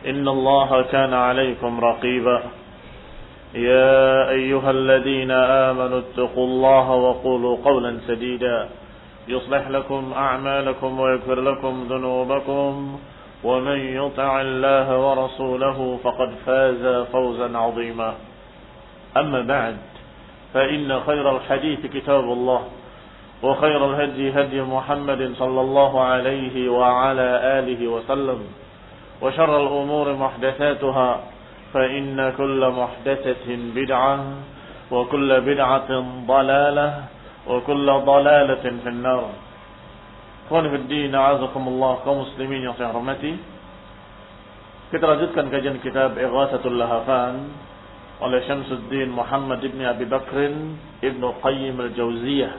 إن الله كان عليكم رقيبا يا أيها الذين آمنوا اتقوا الله وقولوا قولا سديدا يصلح لكم أعمالكم ويغفر لكم ذنوبكم ومن يطع الله ورسوله فقد فاز فوزا عظيما أما بعد فإن خير الحديث كتاب الله وخير الهدي هدي محمد صلى الله عليه وعلى آله وسلم وشر الأمور محدثاتها فإن كل محدثة بدعة وكل بدعة ضلالة وكل ضلالة في النار. Ikhwan fi din, a'azakumullah, kaum muslimin yang saya hormati. Kita lanjutkan kajian kitab Ighatsatul Lahafan oleh Syamsuddin Muhammad ibn Abi Bakr ibn Qayyim al-Jauziyah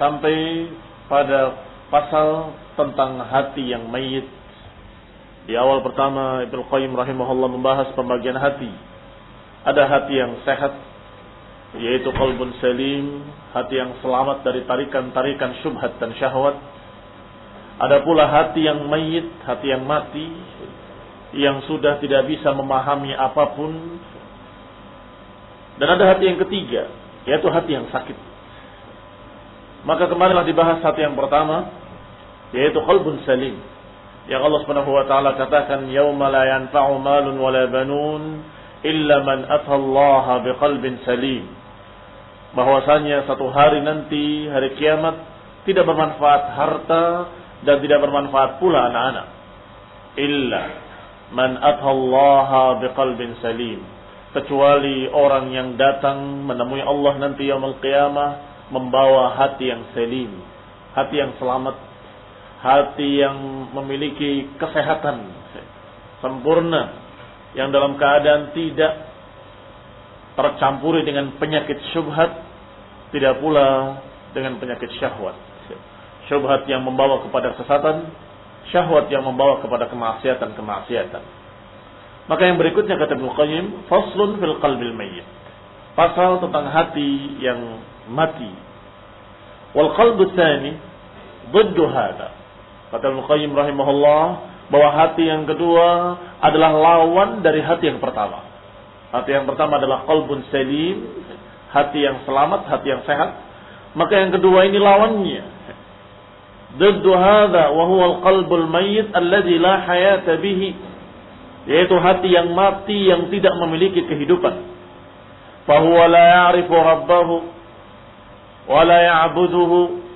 sampai pada pasal tentang hati yang mayit. Di awal pertama Ibnu Qayyim rahimahullah membahas pembagian hati. Ada hati yang sehat, yaitu qalbun salim, hati yang selamat dari tarikan-tarikan syubhat dan syahwat. Ada pula hati yang mayit, hati yang mati, yang sudah tidak bisa memahami apapun. Dan ada hati yang ketiga, yaitu hati yang sakit. Maka kemarinlah dibahas hati yang pertama, yaitu qalbun salim, yang Allah Subhanahu wa taala katakan yauma la yanfa'u malun wala banun illa man atallaha biqalbin salim. Bahwasanya satu hari nanti, hari kiamat, tidak bermanfaat harta dan tidak bermanfaat pula anak-anak. Illa man atallaha biqalbin salim, kecuali orang yang datang menemui Allah nanti yaumul qiyamah membawa hati yang salim, hati yang selamat, hati yang memiliki kesehatan sempurna, yang dalam keadaan tidak tercampuri dengan penyakit syubhat, tidak pula dengan penyakit syahwat. Syubhat yang membawa kepada kesesatan, syahwat yang membawa kepada kemaksiatan-kemaksiatan. Maka yang berikutnya kata Ibnu Qayyim, faslun fil qalbil mayyit, pasal tentang hati yang mati. Wal qalbu tsani dhiddu hadza. Kata Ibnu Qayyim rahimahullah bahwa hati yang kedua adalah lawan dari hati yang pertama. Hati yang pertama adalah qalbun salim, hati yang selamat, hati yang sehat. Maka yang kedua ini lawannya. Dhiddu hadza wa huwa al-qalbul mayyit alladhi la hayata bihi, yaitu hati yang mati yang tidak memiliki kehidupan. Fa huwa la ya'rifu rabbahu wa la ya'buduhu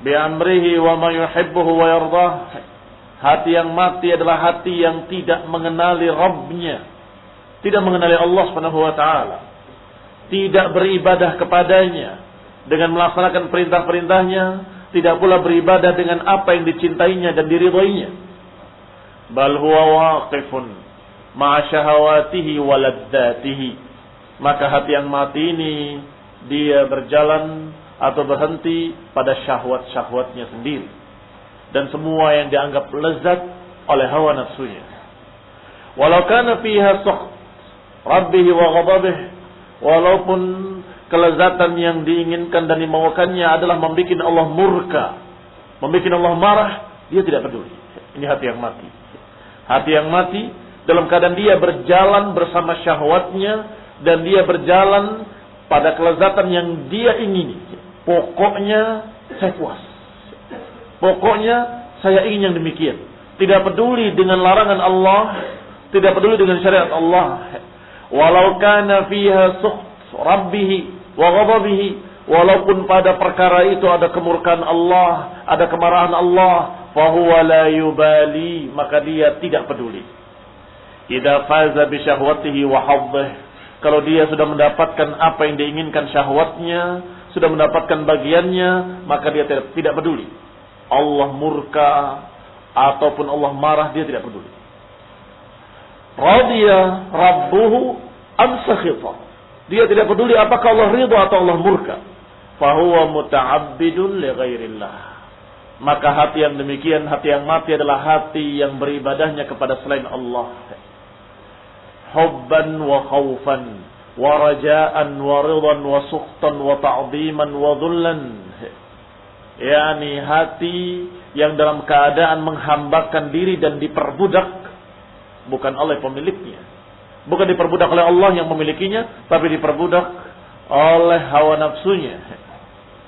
bi'amrihi wa ma yuhibbuhu wa yardah. Hati yang mati adalah hati yang tidak mengenali Rabbnya, tidak mengenali Allah Subhanahu wa taala, tidak beribadah kepadanya dengan melaksanakan perintah-perintahnya, tidak pula beribadah dengan apa yang dicintainya dan diridhoinya. Bal huwa waqifun ma'a syahawatihi wa ladzatihi. Maka hati yang mati ini dia berjalan atau berhenti pada syahwat-syahwatnya sendiri dan semua yang dianggap lezat oleh hawa nafsunya. Walau kana fiha sukht rabbih wa ghadabih, walaupun kelezatan yang diinginkan dan dimaukannya adalah membuat Allah murka, membuat Allah marah, dia tidak peduli. Ini hati yang mati. Hati yang mati dalam keadaan dia berjalan bersama syahwatnya dan dia berjalan pada kelezatan yang dia ingini. Pokoknya saya puas, pokoknya saya ingin yang demikian. Tidak peduli dengan larangan Allah, tidak peduli dengan syariat Allah. Walau kana fiha sukht rabbih wa ghadabihi, walaupun pada perkara itu ada kemurkaan Allah, ada kemarahan Allah, fa huwa la yubali, maka dia tidak peduli. Idza faza bi syahwatihi wa haddih, kalau dia sudah mendapatkan apa yang diinginkan syahwatnya, sudah mendapatkan bagiannya, maka dia tidak peduli. Allah murka ataupun Allah marah, dia tidak peduli. Radiya rabbuhu am sakhita, dia tidak peduli apakah Allah ridha atau Allah murka. Fahuwa muta'abbidun li ghairillah, maka hati yang demikian, hati yang mati adalah hati yang beribadahnya kepada selain Allah. Hubban wa khawfan wa raja'an wa ridan wa sukhtan wa ta'ziman wa dhullan. yakni hati yang dalam keadaan menghambakan diri dan diperbudak bukan oleh pemiliknya. Bukan diperbudak oleh Allah yang memilikinya, tapi diperbudak oleh hawa nafsunya.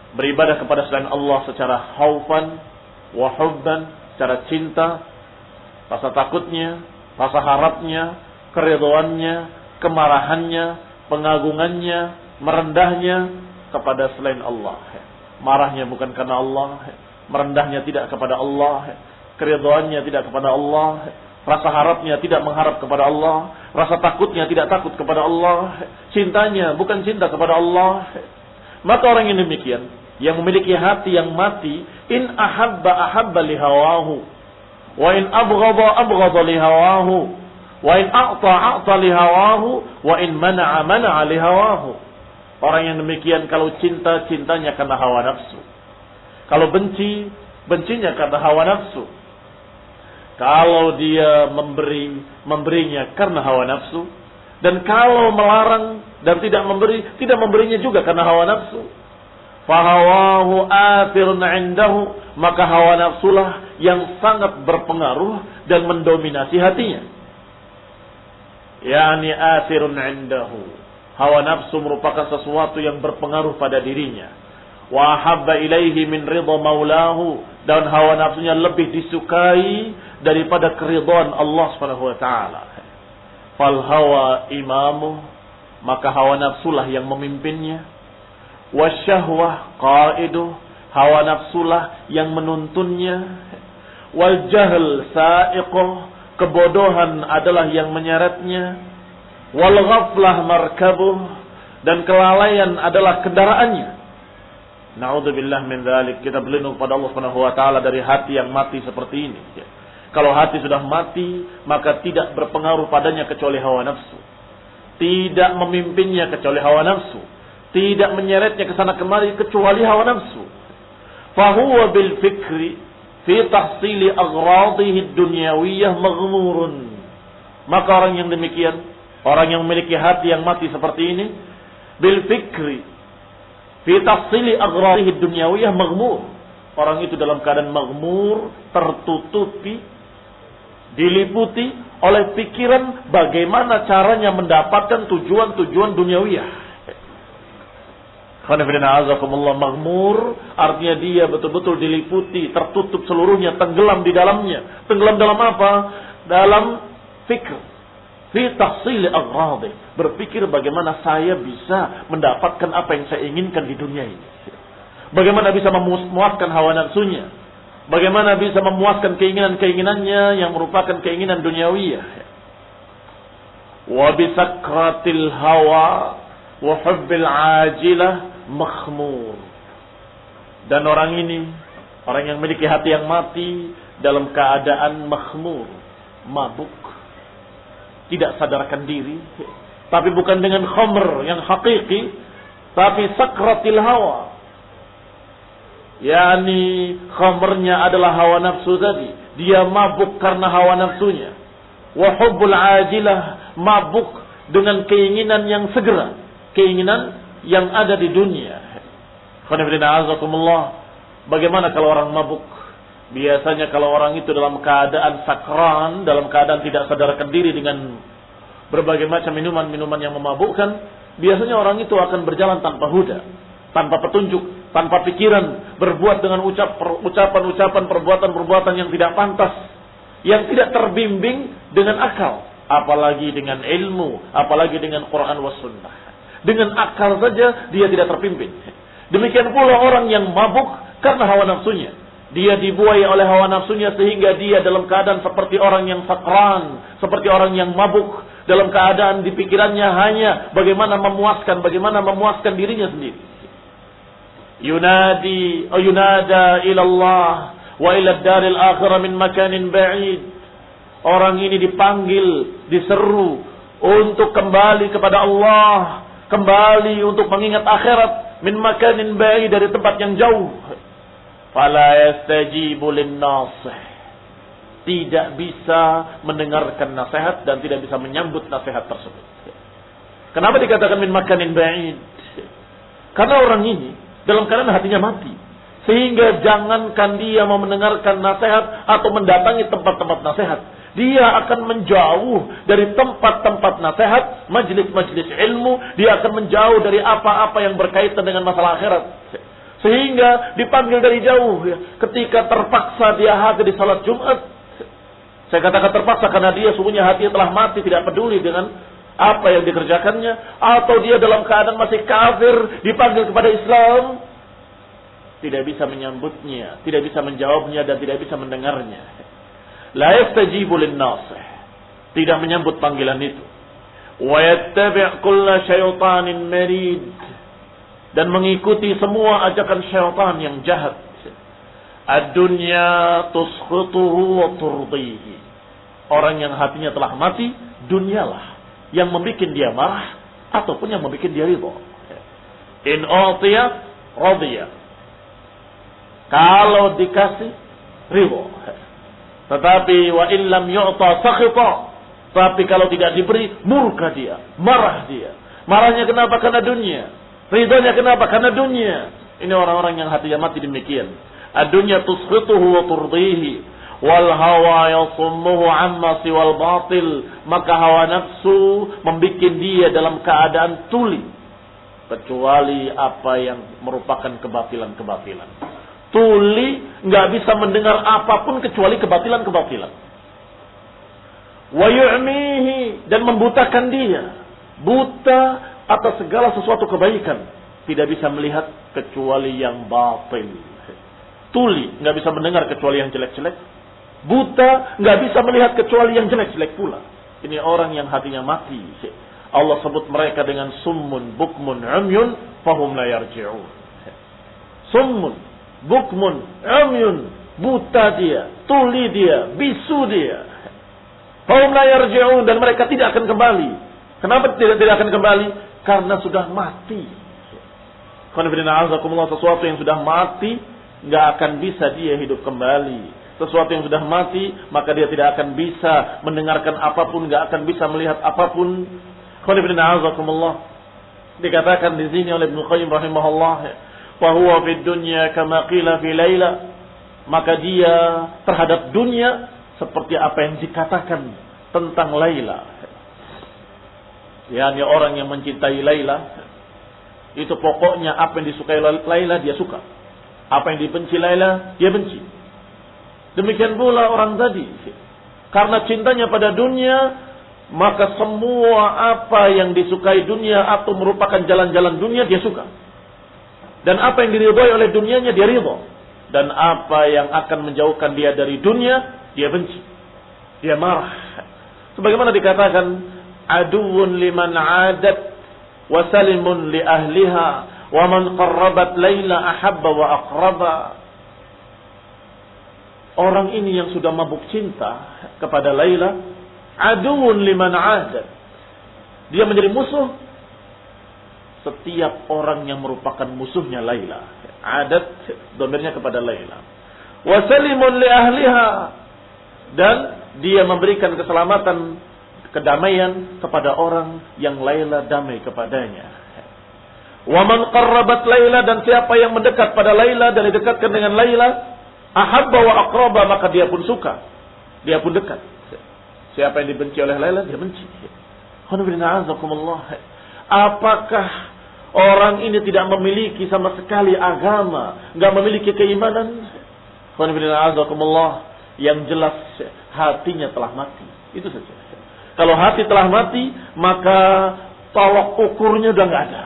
Beribadah kepada selain Allah secara khaufan wa hubban, secara cinta, rasa takutnya, rasa harapnya, keridhaannya, kemarahannya, pengagungannya, merendahnya kepada selain Allah. Marahnya bukan karena Allah, merendahnya tidak kepada Allah, keridhaannya tidak kepada Allah, rasa harapnya tidak mengharap kepada Allah, rasa takutnya tidak takut kepada Allah, cintanya bukan cinta kepada Allah. Maka orang yang demikian, yang memiliki hati yang mati, in ahabba li hawahu, wa in abghadha li hawahu, wa in a'ta li hawahu, wa in mana'a li hawahu. Orang yang demikian kalau cinta, cintanya karena hawa nafsu. Kalau benci, bencinya karena hawa nafsu. Kalau dia memberinya karena hawa nafsu. Dan kalau melarang dan tidak memberinya juga karena hawa nafsu. Fahawahu athirun indahu, maka hawa nafsulah yang sangat berpengaruh dan mendominasi hatinya. Yani athirun indahu. Hawa nafsu merupakan sesuatu yang berpengaruh pada dirinya. Wa habba ilaihi min ridha maulahu, dan hawa nafsunya lebih disukai daripada keridhaan Allah Subhanahu wa taala. Fal hawa imamu, maka hawa nafsulah yang memimpinnya. Wasyahwah qaiduh, hawa nafsulah yang menuntunnya. Wal jahl sa'iquh, kebodohan adalah yang menyeretnya. Wal ghaflah markabuh, dan kelalaian adalah kendaraannya. Na'udzubillah min dzalik. Kita berlindung pada Allah Subhanahu wa taala dari hati yang mati seperti ini. Kalau hati sudah mati, maka tidak berpengaruh padanya kecuali hawa nafsu. Tidak memimpinnya kecuali hawa nafsu. Tidak menyeretnya ke sana kemari kecuali hawa nafsu. Fahuwa bil fikri fi tahsili aghradihi dunyawiyah maghmurun. Maka orang yang demikian, orang yang memiliki hati yang mati seperti ini, bil fikri fi tahsili aghradihi dunyawiyah maghmur. Orang itu dalam keadaan maghmur, tertutupi, diliputi oleh pikiran bagaimana caranya mendapatkan tujuan-tujuan duniawiyah. Maghmur artinya dia betul-betul diliputi, tertutup seluruhnya, tenggelam di dalamnya. Tenggelam dalam apa? Dalam fikr. Fi tahsil aghradi, berpikir bagaimana saya bisa mendapatkan apa yang saya inginkan di dunia ini. Bagaimana bisa memuaskan hawa nafsunya. Bagaimana bisa memuaskan keinginan-keinginannya yang merupakan keinginan duniawiyah. Wa bisakratil hawa wa hubbil ajilah makhmur. Dan orang ini, orang yang memiliki hati yang mati dalam keadaan makhmur, mabuk, tidak sadarkan diri, tapi bukan dengan khamr yang hakiki, tapi sakratil hawa. Yani khamrnya adalah hawa nafsu tadi. Dia mabuk karena hawa nafsunya. Wa hubbul ajilah, mabuk dengan keinginan yang segera, keinginan yang ada di dunia. Bagaimana kalau orang mabuk? Biasanya kalau orang itu dalam keadaan sakran, dalam keadaan tidak sadarkan diri dengan berbagai macam minuman-minuman yang memabukkan, biasanya orang itu akan berjalan tanpa huda, tanpa petunjuk, tanpa pikiran, berbuat dengan ucapan-ucapan, perbuatan-perbuatan yang tidak pantas, yang tidak terbimbing dengan akal, apalagi dengan ilmu, apalagi dengan Quran was sunnah. Dengan akal saja dia tidak terpimpin. Demikian pula orang yang mabuk karena hawa nafsunya. Dia dibuai oleh hawa nafsunya sehingga dia dalam keadaan seperti orang yang sakran, seperti orang yang mabuk, dalam keadaan di pikirannya hanya bagaimana memuaskan dirinya sendiri. Yunada ila Allah wa ila daril akhirah min makanin ba'id. Orang ini dipanggil, diseru untuk kembali kepada Allah, kembali untuk mengingat akhirat, min makanin ba'id, dari tempat yang jauh. Fala yastajibu lin-nasih, tidak bisa mendengarkan nasihat dan tidak bisa menyambut nasihat tersebut. Kenapa dikatakan min makanin ba'id? Karena orang ini dalam keadaan hatinya mati, Sehingga jangankan dia mau mendengarkan nasihat atau mendatangi tempat-tempat nasihat. Dia akan menjauh dari tempat-tempat nasihat, majlis-majlis ilmu. Dia akan menjauh dari apa-apa yang berkaitan dengan masalah akhirat. Sehingga dipanggil dari jauh. Ketika terpaksa dia hadir di salat Jumat. Saya katakan terpaksa karena dia sungguhnya hatinya telah mati, tidak peduli dengan apa yang dikerjakannya. Atau dia dalam keadaan masih kafir, dipanggil kepada Islam. Tidak bisa menyambutnya, tidak bisa menjawabnya, dan tidak bisa mendengarnya. La yastajibu lin-nasih. Tidak menyambut panggilan itu. Wa yattabi' kulla syaitanin marid. Dan mengikuti semua ajakan syaitan yang jahat. Ad-dunya tuskhituhu wa turdihi. Orang yang hatinya telah mati, dunyalah yang membuat dia marah ataupun yang membuat dia ridha. In utiya radiya. Kalau dikasih ridha. Tetapi wa in lam yu'ta sakhita. Tapi kalau tidak diberi, murka dia, marah dia. Marahnya kenapa? Karena dunia. Ridhonya kenapa? Karena dunia. Ini orang-orang yang hatinya mati demikian. Ad-dunya tuskhituhu wa turdihi wal hawa yasummuhu amma siwal batil. Maka hawa nafsu membuat dia dalam keadaan tuli kecuali apa yang merupakan kebatilan-kebatilan. Tuli, nggak bisa mendengar apapun kecuali kebatilan-kebatilan. Wa yu'mihi, dan membutakan dia, buta atas segala sesuatu kebaikan, tidak bisa melihat kecuali yang batil. Tuli, nggak bisa mendengar kecuali yang jelek-jelek. Buta, nggak bisa melihat kecuali yang jelek-jelek pula. Ini orang yang hatinya mati. Allah sebut mereka dengan summun, bukmun, umyun, fahum la yarji'un. Summun, bukmun, umyun, buta dia, tuli dia, bisu dia. Fahum la yarji'un, dan mereka tidak akan kembali. Kenapa tidak akan kembali? Karena sudah mati. Sesuatu yang sudah mati nggak akan bisa dia hidup kembali. Sesuatu yang sudah mati, maka dia tidak akan bisa mendengarkan apapun, nggak akan bisa melihat apapun. Dikatakan di sini oleh Ibnu Qayyim rahimahullah, wa huwa fid dunya kama qila fi laila. Maka dia terhadap dunia seperti apa yang dikatakan tentang Laila. yakni orang yang mencintai Laila, itu pokoknya apa yang disukai Laila dia suka, apa yang dibenci Laila dia benci. Demikian pula orang tadi, karena cintanya pada dunia, maka semua apa yang disukai dunia atau merupakan jalan-jalan dunia dia suka. Dan apa yang diridhoi oleh dunianya dia ridho. Dan apa yang akan menjauhkan dia dari dunia dia benci, dia marah. Sebagaimana dikatakan, aduun liman adat wa salimun li ahliha wa man qarrabat Laila ahabba wa aqraba. Orang ini yang sudah mabuk cinta kepada Laila, aduun liman adat, dia menjadi musuh setiap orang yang merupakan musuhnya Laila. Adat domirnya kepada Laila. Wa salimun li ahliha, dan dia memberikan keselamatan, kedamaian kepada orang yang Laila damai kepadanya. Wa man qarrabat Laila, dan siapa yang mendekat pada Laila dan didekatkan dengan Laila, ahabba wa aqraba, maka dia pun suka, dia pun dekat. Siapa yang dibenci oleh Laila dia benci. Apakah orang ini tidak memiliki sama sekali agama, enggak memiliki keimanan? Yang jelas hatinya telah mati. Itu saja. Kalau hati telah mati, maka tolok ukurnya udah enggak ada.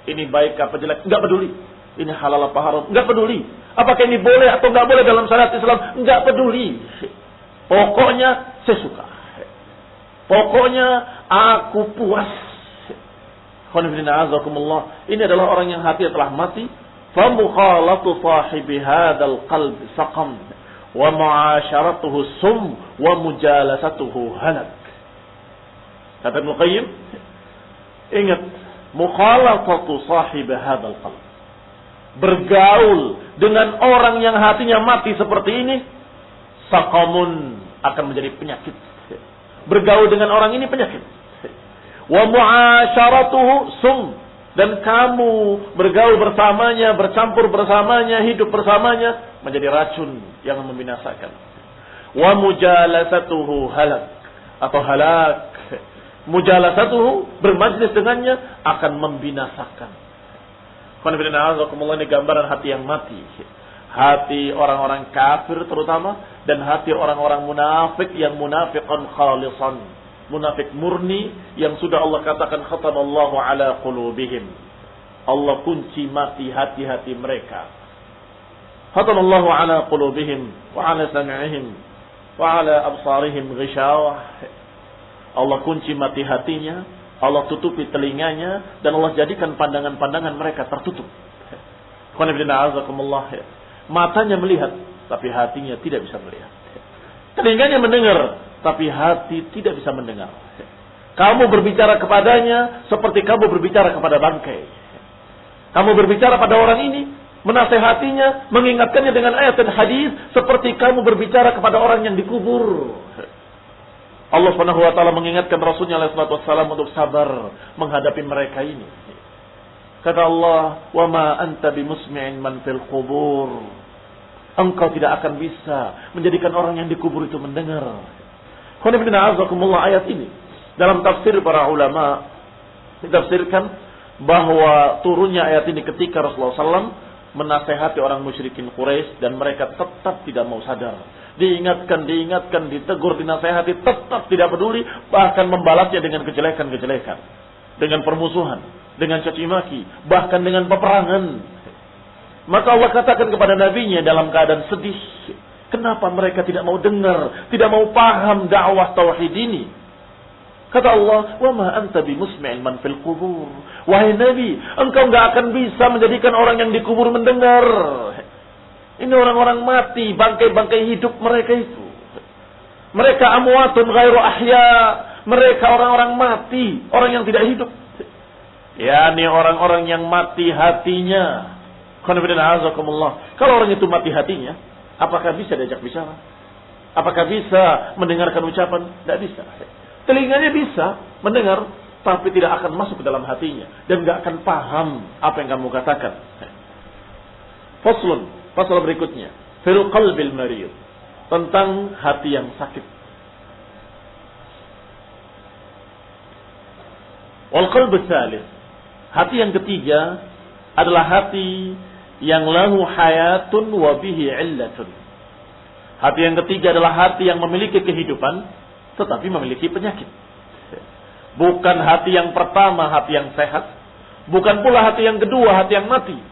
Ini baik apa jelek, enggak peduli. Ini halal apa haram, enggak peduli. Apakah ini boleh atau enggak boleh dalam syariat Islam, enggak peduli. Pokoknya saya suka. Pokoknya aku puas. Ini adalah orang yang hati telah mati. Famukhalatu sahibi hadzal qalb saqam wa mu'asharatuhu sum wa mujalasatuhu halak. Kata Ibnu Qayyim, ingat, mukhalatatu sahibi hadzal qalb, bergaul dengan orang yang hatinya mati seperti ini, saqamun, akan menjadi penyakit. Bergaul dengan orang ini penyakit. Wa mu'asharatuhu sum, dan kamu bergaul bersamanya, bercampur bersamanya, hidup bersamanya, menjadi racun yang membinasakan. Wa mujalasatuhu halak atau halak. Mujalasatuhu, bermajlis dengannya akan membinasakan. Ini gambaran hati yang mati. Hati orang-orang kafir terutama, dan hati orang-orang munafik yang munafiqan khalisan. Munafik murni yang sudah Allah katakan khatamallahu ala qulubihim. Allah kunci mati hati-hati mereka. Khatamallahu ala qulubihim wa ala sam'ihim wa ala absarihim ghishawah. Allah kunci mati hatinya, Allah tutupi telinganya, dan Allah jadikan pandangan-pandangan mereka tertutup. Matanya melihat, tapi hatinya tidak bisa melihat. Telinganya mendengar, tapi hati tidak bisa mendengar. Kamu berbicara kepadanya seperti kamu berbicara kepada bangkai. Kamu berbicara pada orang ini, menasehatinya, mengingatkannya dengan ayat dan hadis, seperti kamu berbicara kepada orang yang dikubur. Allah Subhanahu wa taala mengingatkan Rasulnya alaihi wasallam untuk sabar menghadapi mereka ini. Kata Allah, "Wa ma anta bimusmi'in man fil qubur." Engkau tidak akan bisa menjadikan orang yang dikubur itu mendengar. Ayat ini dalam tafsir para ulama ditafsirkan bahwa turunnya ayat ini ketika Rasulullah SAW menasehati orang musyrikin Quraisy dan mereka tetap tidak mau sadar. Diingatkan, ditegur, dinasehati, tetap tidak peduli, bahkan membalasnya dengan kejelekan-kejelekan, dengan permusuhan, dengan caci maki, bahkan dengan peperangan. Maka Allah katakan kepada nabinya dalam keadaan sedih, kenapa mereka tidak mau dengar, tidak mau paham dakwah tauhid ini? Kata Allah, "Wa ma anta bimusmi'in man fil qubur." Wahai Nabi, engkau enggak akan bisa menjadikan orang yang dikubur mendengar. Ini orang-orang mati, bangkai-bangkai hidup mereka itu. Mereka amwatun ghairu ahya. Mereka orang-orang mati, orang yang tidak hidup. Yani orang-orang yang mati hatinya. Kalau orang itu mati hatinya, apakah bisa diajak bicara? Apakah bisa mendengarkan ucapan? Tidak bisa. Telinganya bisa mendengar, tapi tidak akan masuk ke dalam hatinya. Dan tidak akan paham apa yang kamu katakan. Faslun. Pasal berikutnya, fil qalbil marid, tentang hati yang sakit. Wal qalbu tsalits, hati yang ketiga adalah hati yang lahu hayatun wa bihi illatun. Hati yang ketiga adalah hati yang memiliki kehidupan tetapi memiliki penyakit. Bukan hati yang pertama hati yang sehat, bukan pula hati yang kedua hati yang mati.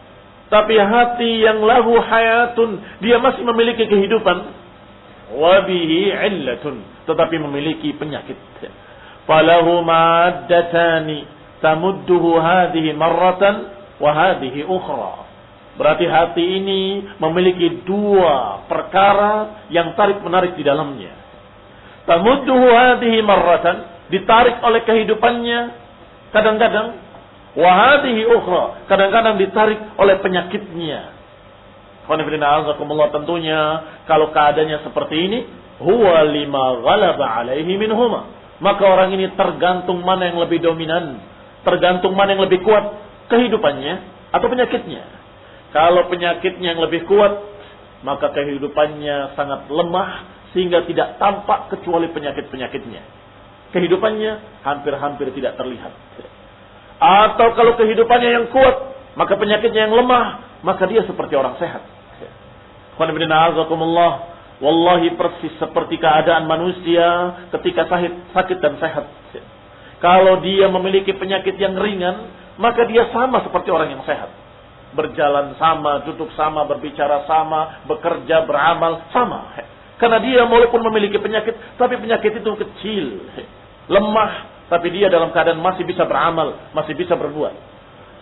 Tapi hati yang lahu hayatun, dia masih memiliki kehidupan. Wabihi illatun, tetapi memiliki penyakit. Falahu maddatani tamudduhu hadhihi marratan wa hadhihi ukhra. Berarti hati ini memiliki dua perkara yang tarik-menarik di dalamnya. Tamudduhu hadhihi marratan, ditarik oleh kehidupannya kadang-kadang. Wahadihi ukhra, kadang-kadang ditarik oleh penyakitnya. Tentunya kalau keadaannya seperti ini, huwa lima ghalaba alaihi minhuma, maka orang ini tergantung mana yang lebih dominan, tergantung mana yang lebih kuat, kehidupannya atau penyakitnya. Kalau penyakitnya yang lebih kuat, maka kehidupannya sangat lemah sehingga tidak tampak kecuali penyakit-penyakitnya. Kehidupannya hampir-hampir tidak terlihat. Atau kalau kehidupannya yang kuat, maka penyakitnya yang lemah, maka dia seperti orang sehat. Wallahi persis seperti keadaan manusia ketika sakit dan sehat. Kalau dia memiliki penyakit yang ringan, maka dia sama seperti orang yang sehat. Berjalan sama, duduk sama, berbicara sama, bekerja, beramal sama. Karena dia walaupun memiliki penyakit, tapi penyakit itu kecil, lemah, tapi dia dalam keadaan masih bisa beramal, masih bisa berbuat.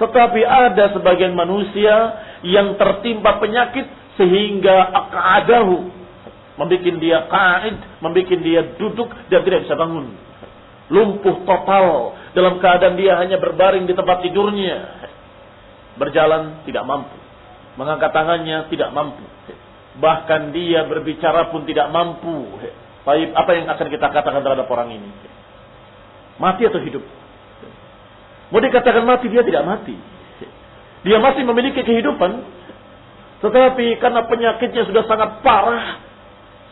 Tetapi ada sebagian manusia yang tertimpa penyakit sehingga aq'adahu, membikin dia qa'id, membikin dia duduk dan tidak bisa bangun. Lumpuh total dalam keadaan dia hanya berbaring di tempat tidurnya. Berjalan tidak mampu, mengangkat tangannya tidak mampu. Bahkan dia berbicara pun tidak mampu. Apa yang akan kita katakan terhadap orang ini? Mati atau hidup? Mau dikatakan mati, dia tidak mati. Dia masih memiliki kehidupan, tetapi karena penyakitnya sudah sangat parah,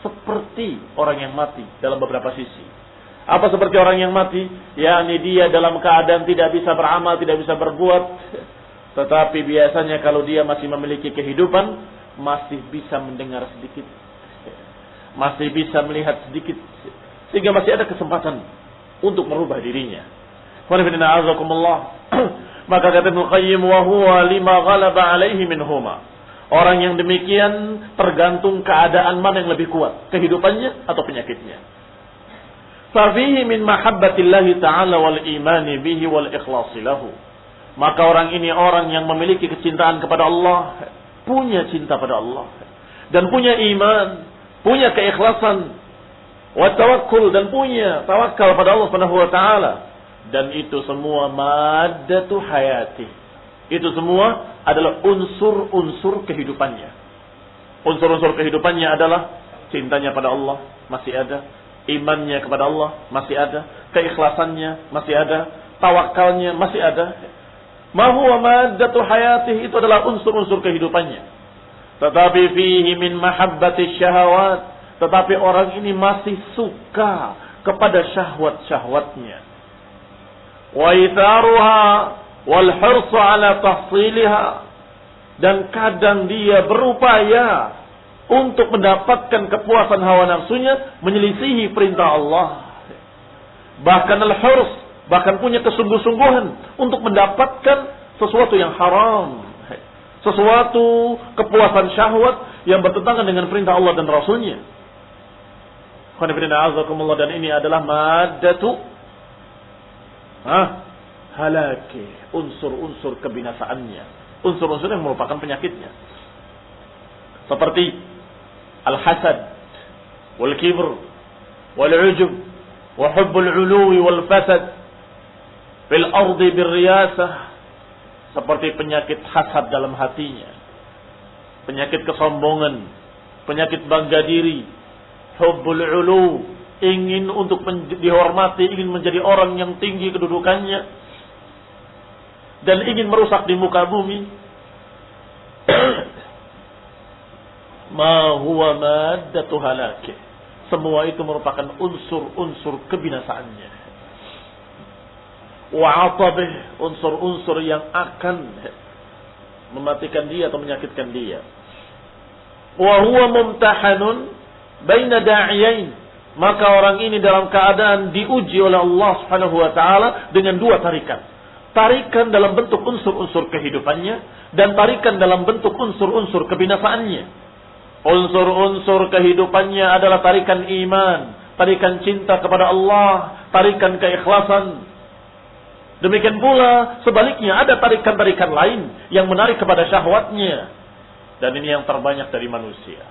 seperti orang yang mati dalam beberapa sisi. Apa seperti orang yang mati? Yakni dia dalam keadaan tidak bisa beramal, tidak bisa berbuat. Tetapi biasanya kalau dia masih memiliki kehidupan, masih bisa mendengar sedikit, masih bisa melihat sedikit, sehingga masih ada kesempatan untuk merubah dirinya. Maka kata Ibnu Qayyim, wa huwa lima ghalaba alaihi minhuma. Orang yang demikian tergantung keadaan mana yang lebih kuat, kehidupannya atau penyakitnya. Fafihi min mahabbatillahi ta'ala wal imani bihi wal ikhlasi lahu. Maka orang ini orang yang memiliki kecintaan kepada Allah, punya cinta pada Allah, dan punya iman, punya keikhlasan, wa tawakkul, dan punya tawakal pada Allah Subhanahu wa taala. Dan itu semua maddatu hayati. Itu semua adalah unsur-unsur kehidupannya. Unsur-unsur kehidupannya adalah cintanya pada Allah masih ada, imannya kepada Allah masih ada, keikhlasannya masih ada, tawakalnya masih ada. Ma huwa maddatu hayati, itu adalah unsur-unsur kehidupannya. Tetapi fihi min mahabbati syahawat, tetapi orang ini masih suka kepada syahwat-syahwatnya. Wa itharuha wal hirsu ala tahsiliha, dan kadang dia berupaya untuk mendapatkan kepuasan hawa nafsunya, menyelisihi perintah Allah. Bahkan al-hirs, bahkan punya kesungguh-sungguhan untuk mendapatkan sesuatu yang haram, sesuatu kepuasan syahwat yang bertentangan dengan perintah Allah dan Rasulnya. Dan ini adalah maddatu halaki, unsur-unsur kebinasaannya, unsur-unsur yang merupakan penyakitnya, seperti al-hasad, wal-kibr, wal-ujub, wa hubbul uluwi wal-fasad fil ardi bir-riyasah, seperti penyakit hasad dalam hatinya, penyakit kesombongan, penyakit bangga diri, hubbul ulu, ingin untuk dihormati, ingin menjadi orang yang tinggi kedudukannya, dan ingin merusak di muka bumi. Ma huwa maddatu halaki, semua itu merupakan unsur-unsur kebinasaannya. Wa atabih, unsur-unsur yang akan mematikan dia atau menyakitkan dia. Wa huwa mumtahanun baina da'iyain, maka orang ini dalam keadaan diuji oleh Allah Subhanahu wa taala dengan dua tarikan. Tarikan dalam bentuk unsur-unsur kehidupannya, dan tarikan dalam bentuk unsur-unsur kebinasaannya. Unsur-unsur kehidupannya adalah tarikan iman, tarikan cinta kepada Allah, tarikan keikhlasan. Demikian pula sebaliknya, ada tarikan-tarikan lain yang menarik kepada syahwatnya. Dan ini yang terbanyak dari manusia.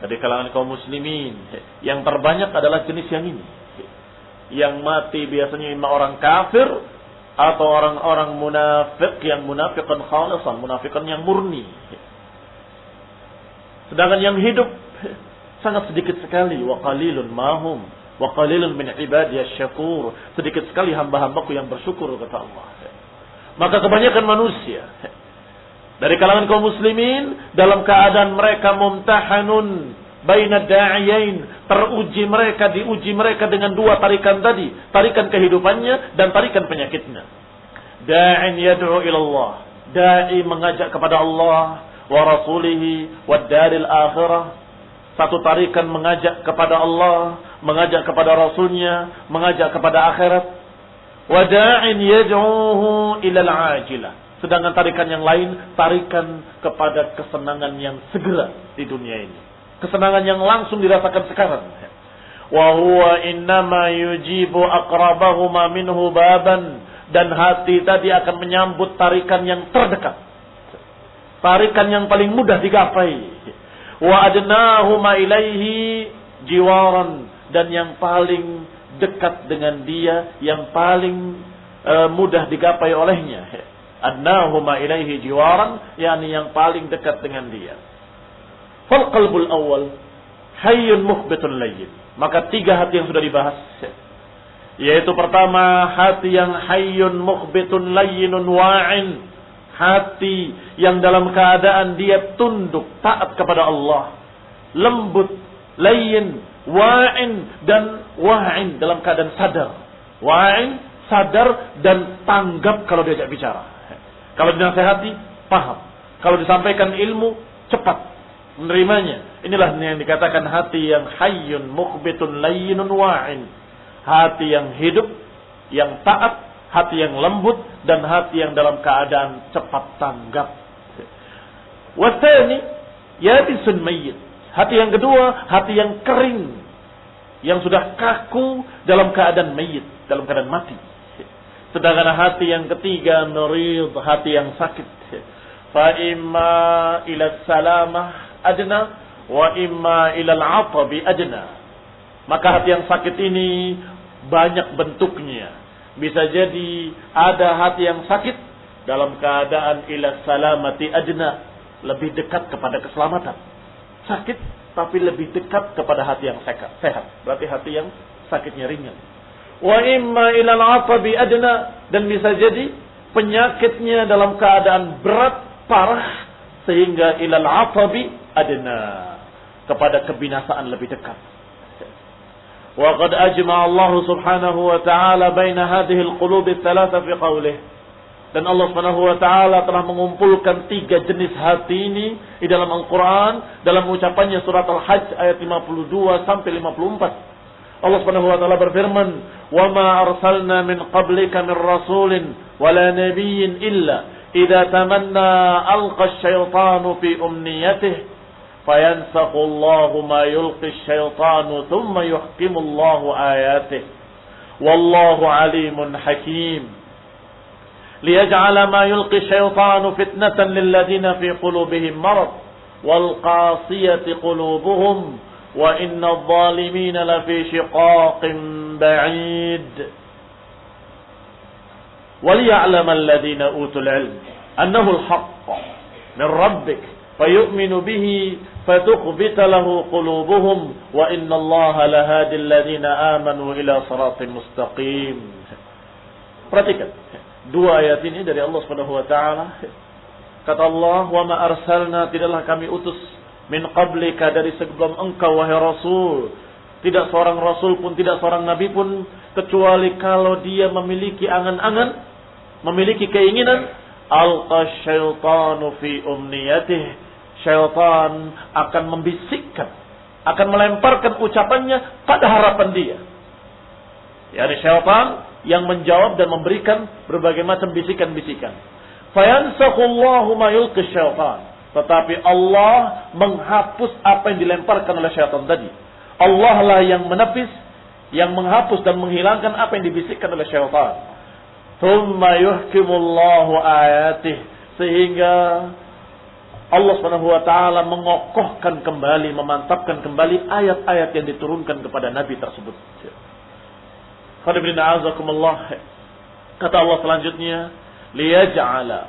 Dari kalangan kaum muslimin, yang terbanyak adalah jenis yang ini. Yang mati biasanya imma orang kafir atau orang-orang munafik, yang munafikan khalisan, munafikan yang murni. Sedangkan yang hidup sangat sedikit sekali. Wa qalilun mahum wa qalilun min ibadiyasy syakur. Sedikit sekali hamba-hambaku yang bersyukur, kata Allah. Maka kebanyakan manusia dari kalangan kaum muslimin dalam keadaan mereka mumtahanun baina da'iyain, diuji mereka dengan dua tarikan tadi, tarikan kehidupannya dan tarikan penyakitnya. Da'in yad'u ila Allah, da'i mengajak kepada Allah wa rasulihi wad daril akhirah. Satu tarikan mengajak kepada Allah, mengajak kepada Rasulnya, mengajak kepada akhirat. Wa da'in yad'uhu ila al-ajilah. Sedangkan tarikan yang lain, tarikan kepada kesenangan yang segera di dunia ini. Kesenangan yang langsung dirasakan sekarang. Wa huwa innama yujibu aqrabahuma minhu baban. Dan hati tadi akan menyambut tarikan yang terdekat. Tarikan yang paling mudah digapai. Wa adnahuma ilaihi jiwaran. Dan yang paling dekat dengan dia, yang paling mudah digapai olehnya. Adnahuma ilaihi jiwaran, yakni yang paling dekat dengan dia. Fal qalbul awal hayyun mukhbitun layyin. Maka tiga hati yang sudah dibahas, Yaitu pertama, hati yang hayyun mukhbitun layyinun wa'in. Hati yang dalam keadaan dia tunduk, taat kepada Allah. Lembut, layyin, wa'in, dan wa'in dalam keadaan sadar. Wa'in, sadar, dan tanggap kalau diajak bicara. Kalau dinasihati, paham. Kalau disampaikan ilmu, cepat menerimanya. Inilah yang dikatakan hati yang hayyun mukhbitun layyinun wa'in. Hati yang hidup, yang taat, hati yang lembut, dan hati yang dalam keadaan cepat tanggap. Wasani yabisun mayyit. Hati yang kedua, hati yang kering, yang sudah kaku dalam keadaan mayyit, dalam keadaan mati. Sedangkan hati yang ketiga, marid, hati yang sakit. Fa imma ila salamah adna wa imma ila al-'atabi adna. Maka hati yang sakit ini banyak bentuknya. Bisa jadi ada hati yang sakit dalam keadaan ila salamati adna, lebih dekat kepada keselamatan. Sakit tapi lebih dekat kepada hati yang sehat. Berarti hati yang sakitnya ringan. Wa imma ila al-'atabi adna, dan bisa jadi penyakitnya dalam keadaan berat, parah, sehingga ila al-'atabi adna, kepada kebinasaan lebih dekat. Wa qad ajma'a Allah Subhanahu wa ta'ala baina hadhihi al-qulub ats-tsalatsa fi qawlihi. Dan Allah Subhanahu wa ta'ala telah mengumpulkan 3 jenis hati ini di dalam Al-Qur'an dalam ucapannya surat Al-Hajj ayat 52 sampai 54. Allah Subhanahu wa ta'ala berfirman, "Wa ma arsalna min qablika min rasulin wala nabiyyin illa idza tamanna alqa asy-syaitanu fi umniyatihi فَيَنْسَخُ اللَّهُ مَا يُلْقِي الشَّيْطَانُ ثُمَّ يُحْكِمُ اللَّهُ آيَاتِهِ وَاللَّهُ عَلِيمٌ حَكِيمٌ لِيَجْعَلَ مَا يُلْقِي الشَّيْطَانُ فِتْنَةً لِلَّذِينَ فِي قُلُوبِهِمْ مَرَضٌ وَالْقَاسِيَةِ قُلُوبُهُمْ وَإِنَّ الظَّالِمِينَ لَفِي شِقَاقٍ بَعِيدٍ وَلِيَعْلَمَ الَّذِينَ أُوتُوا الْعِلْمَ أَنَّهُ الْحَقُّ مِنْ رَبِّكَ فَيُؤْمِنُ بِهِ فَتُخْبِتَ لَهُ قُلُوبُهُمْ وَإِنَّ اللَّهَ لَهَادِ الَّذِينَ آمَنُوا إِلَى صِرَاطٍ مُسْتَقِيمٍ. Perhatikan 2 ayat ini dari Allah Subhanahu wa taala. Kata Allah, "Wa ma arsalna," tidaklah kami utus, "min qablika," dari sebelum engkau wahai Rasul. Tidak seorang Rasul pun, tidak seorang Nabi pun, kecuali kalau dia memiliki angan-angan, memiliki keinginan, alqa syaitanu fi umniyatihi. Syaitan akan membisikkan, akan melemparkan ucapannya pada harapan dia. Yani syaitan yang menjawab dan memberikan berbagai macam bisikan-bisikan. Fayansakhullahu ma yulqi syaitan. Tetapi Allah menghapus apa yang dilemparkan oleh syaitan tadi. Allah lah yang menepis, yang menghapus dan menghilangkan apa yang dibisikkan oleh syaitan. Thumma yuhkimullahu ayatih, sehingga Allah Subhanahu wa taala mengokohkan kembali, memantapkan kembali ayat-ayat yang diturunkan kepada nabi tersebut. Kata Allah selanjutnya, liyaj'ala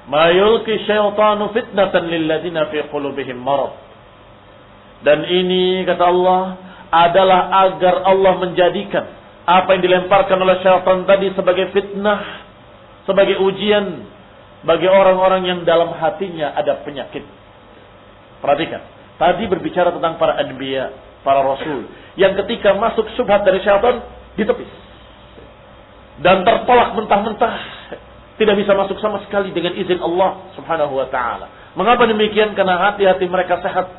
ma yulqi syaitanu fitnatan lil ladzina fi qulubihim marad. Dan ini kata Allah adalah agar Allah menjadikan apa yang dilemparkan oleh syaitan tadi sebagai fitnah, sebagai ujian bagi orang-orang yang dalam hatinya ada penyakit. Perhatikan, tadi berbicara tentang para anbiya, para rasul, yang ketika masuk syubhat dari syaitan ditepis dan tertolak mentah-mentah, tidak bisa masuk sama sekali dengan izin Allah Subhanahu wa taala. Mengapa demikian? Karena hati-hati mereka sehat,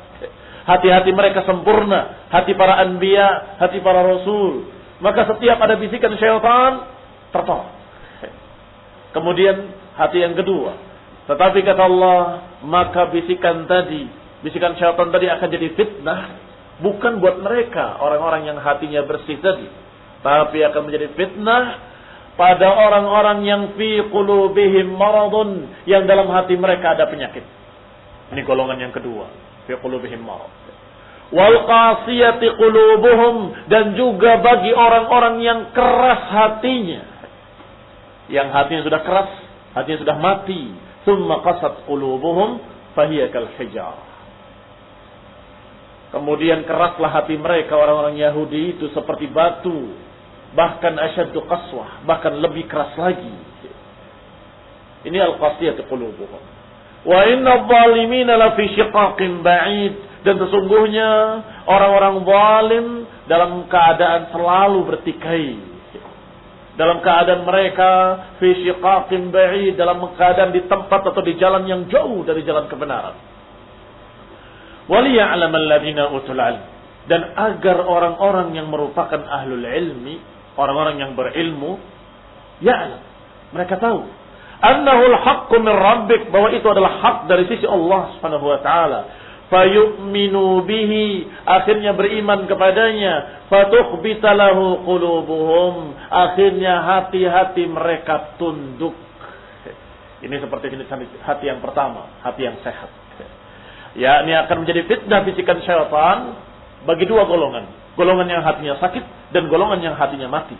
hati-hati mereka sempurna, hati para anbiya, hati para rasul. Maka setiap ada bisikan syaitan tertolak. Kemudian hati yang kedua, tetapi kata Allah, maka bisikan syaitan tadi akan jadi fitnah, bukan buat mereka, orang-orang yang hatinya bersih tadi, tapi akan menjadi fitnah pada orang-orang yang fi qulubihim maradun, yang dalam hati mereka ada penyakit. Ini golongan yang kedua, fi qulubihim marad. Wal qasiyati qulubuhum, dan juga bagi orang-orang yang keras hatinya, yang hatinya sudah keras, hatinya sudah mati. Thumma qasat qulubuhum fahiya kal hijar. Kemudian keraslah hati mereka, orang-orang Yahudi itu seperti batu. bahkan asyaddu qaswah, bahkan lebih keras lagi. Ini al-qasiyatu qulubuhum. Wa inna adh-dhalimina la fi shiqaqin ba'id, dan sesungguhnya orang-orang zalim dalam keadaan selalu bertikai. Dalam keadaan mereka fi shiqaqin ba'id, dalam keadaan di tempat atau di jalan yang jauh dari jalan kebenaran. Waliya'lam alladziina utul 'ilm, dan agar orang-orang yang merupakan ahlul ilmi, orang-orang yang berilmu, ya'lam, mereka tahu annahu al-haqqu min rabbik, bahwa itu adalah hak dari sisi Allah Subhanahu wa taala. Fayu'minu bihi, akhirnya beriman kepadanya. Fatukhbita lahu qulubuhum, akhirnya hati-hati mereka tunduk. Ini seperti jenis hati yang pertama, hati yang sehat. Ya, ini akan menjadi fitnah bisikan syaitan bagi dua golongan. Golongan yang hatinya sakit dan golongan yang hatinya mati.